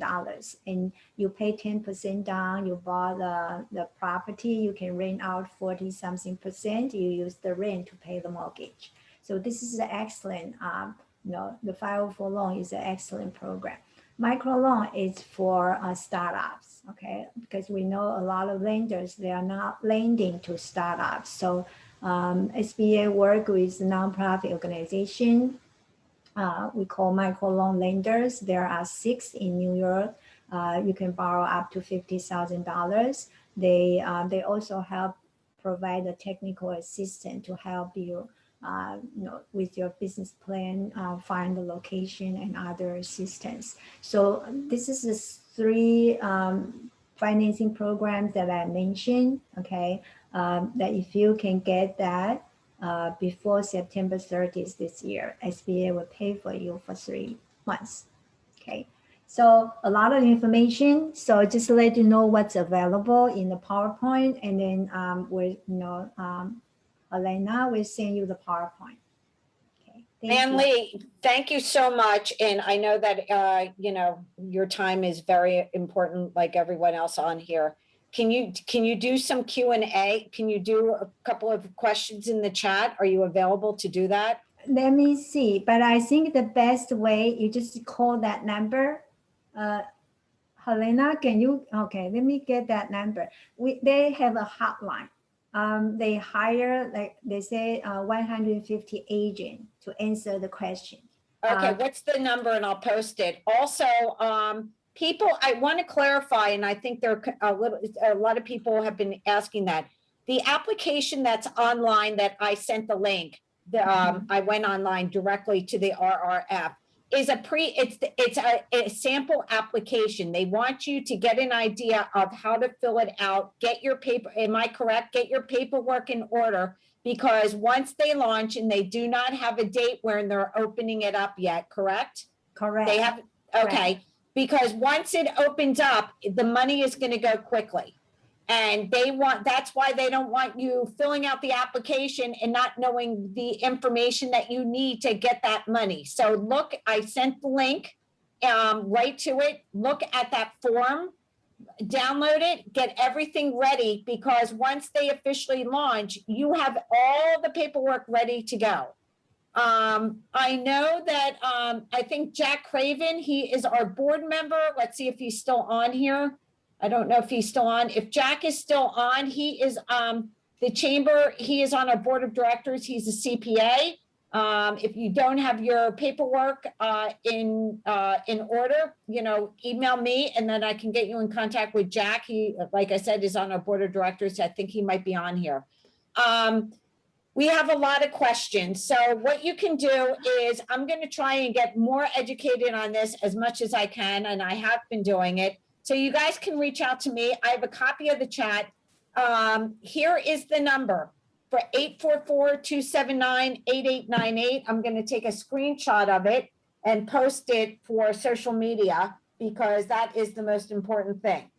and you pay 10% down. You bought the property, you can rent out 40-something%. You use the rent to pay the mortgage. So this is an excellent. The 504 loan is an excellent program. Micro loan is for startups, okay? Because we know a lot of lenders, they are not lending to startups. So SBA work with nonprofit organization. We call micro loan lenders. There are 6 in New York. You can borrow up to $50,000. They also help provide a technical assistant to help you with your business plan, find the location and other assistance. So this is the 3 financing programs that I mentioned, okay, that if you can get that before September 30th this year, SBA will pay for you for 3 months, okay. So a lot of information. So just to let you know what's available in the PowerPoint, and then Elena will send you the PowerPoint. Okay. Ann Lee, thank you so much. And I know that, your time is very important, like everyone else on here. Can you do some Q&A? Can you do a couple of questions in the chat? Are you available to do that? Let me see, but I think the best way, you just call that number. Helena, okay, let me get that number. They have a hotline. They hire, like they say, 150 agents to answer the question. Okay, what's the number? And I'll post it. Also, people, I want to clarify, and I think there are a lot of people have been asking that. The application that's online that I sent the link, I went online directly to the RRF, is it's a sample application. They want you to get an idea of how to fill it out, get your paper, am I correct? Get your paperwork in order, because once they launch, and they do not have a date when they're opening it up yet, correct? Correct. They have, okay, correct. Because once it opens up, the money is going to go quickly. And that's why they don't want you filling out the application and not knowing the information that you need to get that money. So look, I sent the link right to it. Look at that form, download it, get everything ready, because once they officially launch, you have all the paperwork ready to go. I know that I think Jack Craven, he is our board member. Let's see if he's still on here. I don't know if he's still on. If Jack is still on, he is the chamber. He is on our board of directors. He's a CPA. If you don't have your paperwork in order, email me and then I can get you in contact with Jack. He, like I said, is on our board of directors. I think he might be on here. We have a lot of questions. So what you can do is I'm going to try and get more educated on this as much as I can, and I have been doing it. So you guys can reach out to me. I have a copy of the chat. Here is the number for 844-279-8898. I'm going to take a screenshot of it and post it for social media because that is the most important thing.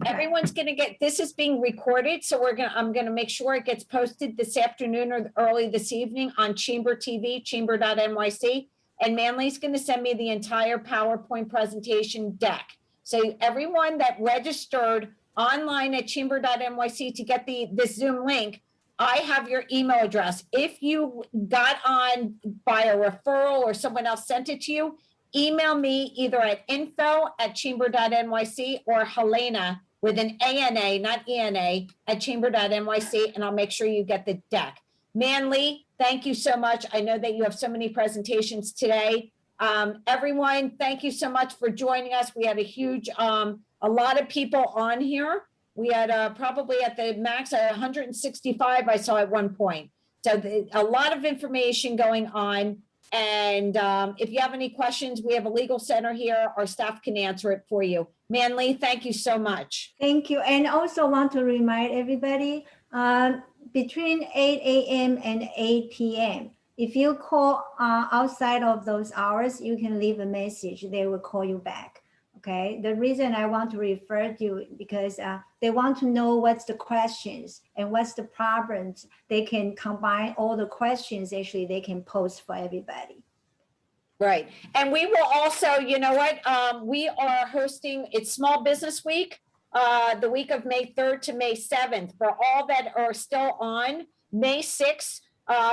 Everyone's going to get, this is being recorded, so I'm going to make sure it gets posted this afternoon or early this evening on Chamber TV, chamber.nyc, and Manly's going to send me the entire PowerPoint presentation deck. So everyone that registered online at chamber.nyc to get this Zoom link, I have your email address. If you got on by a referral or someone else sent it to you, email me either at info@chamber.nyc or Helena with an ANA, not ENA, at chamber.nyc, and I'll make sure you get the deck. Manly, thank you so much. I know that you have so many presentations today. Everyone, thank you so much for joining us. We had a huge, a lot of people on here. We had probably at the max 165 I saw at one point. So a lot of information going on. And if you have any questions, we have a legal center here. Our staff can answer it for you. Manly, thank you so much. Thank you. And also want to remind everybody, between 8 a.m. and 8 p.m., if you call outside of those hours, you can leave a message. They will call you back. Okay. The reason I want to refer to you because they want to know what's the questions and what's the problems. They can combine all the questions. Actually, they can post for everybody. Right. And we will also, you know what, we are hosting, it's Small Business Week, the week of May 3rd to May 7th. For all that are still on, May 6th,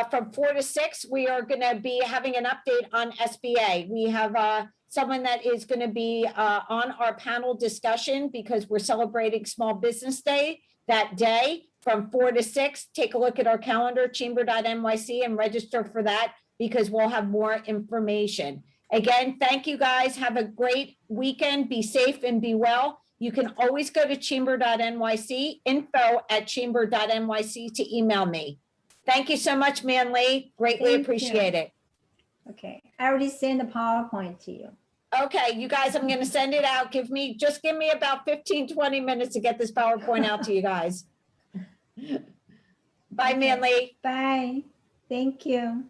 from 4 to 6, we are going to be having an update on SBA. We have someone that is going to be on our panel discussion because we're celebrating Small Business Day that day from 4 to 6. Take a look at our calendar, chamber.nyc, and register for that because we'll have more information. Again, thank you guys. Have a great weekend. Be safe and be well. You can always go to chamber.nyc, info@chamber.nyc to email me. Thank you so much, Manly. Greatly appreciate it. Okay, I already sent the PowerPoint to you. Okay, you guys, I'm going to send it out. Just give me about 15, 20 minutes to get this PowerPoint out to you guys. Bye, Okay. Manly. Bye. Thank you.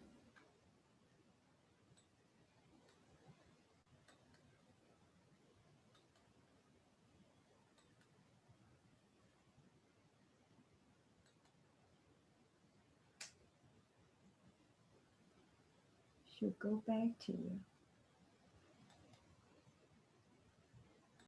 Should go back to you.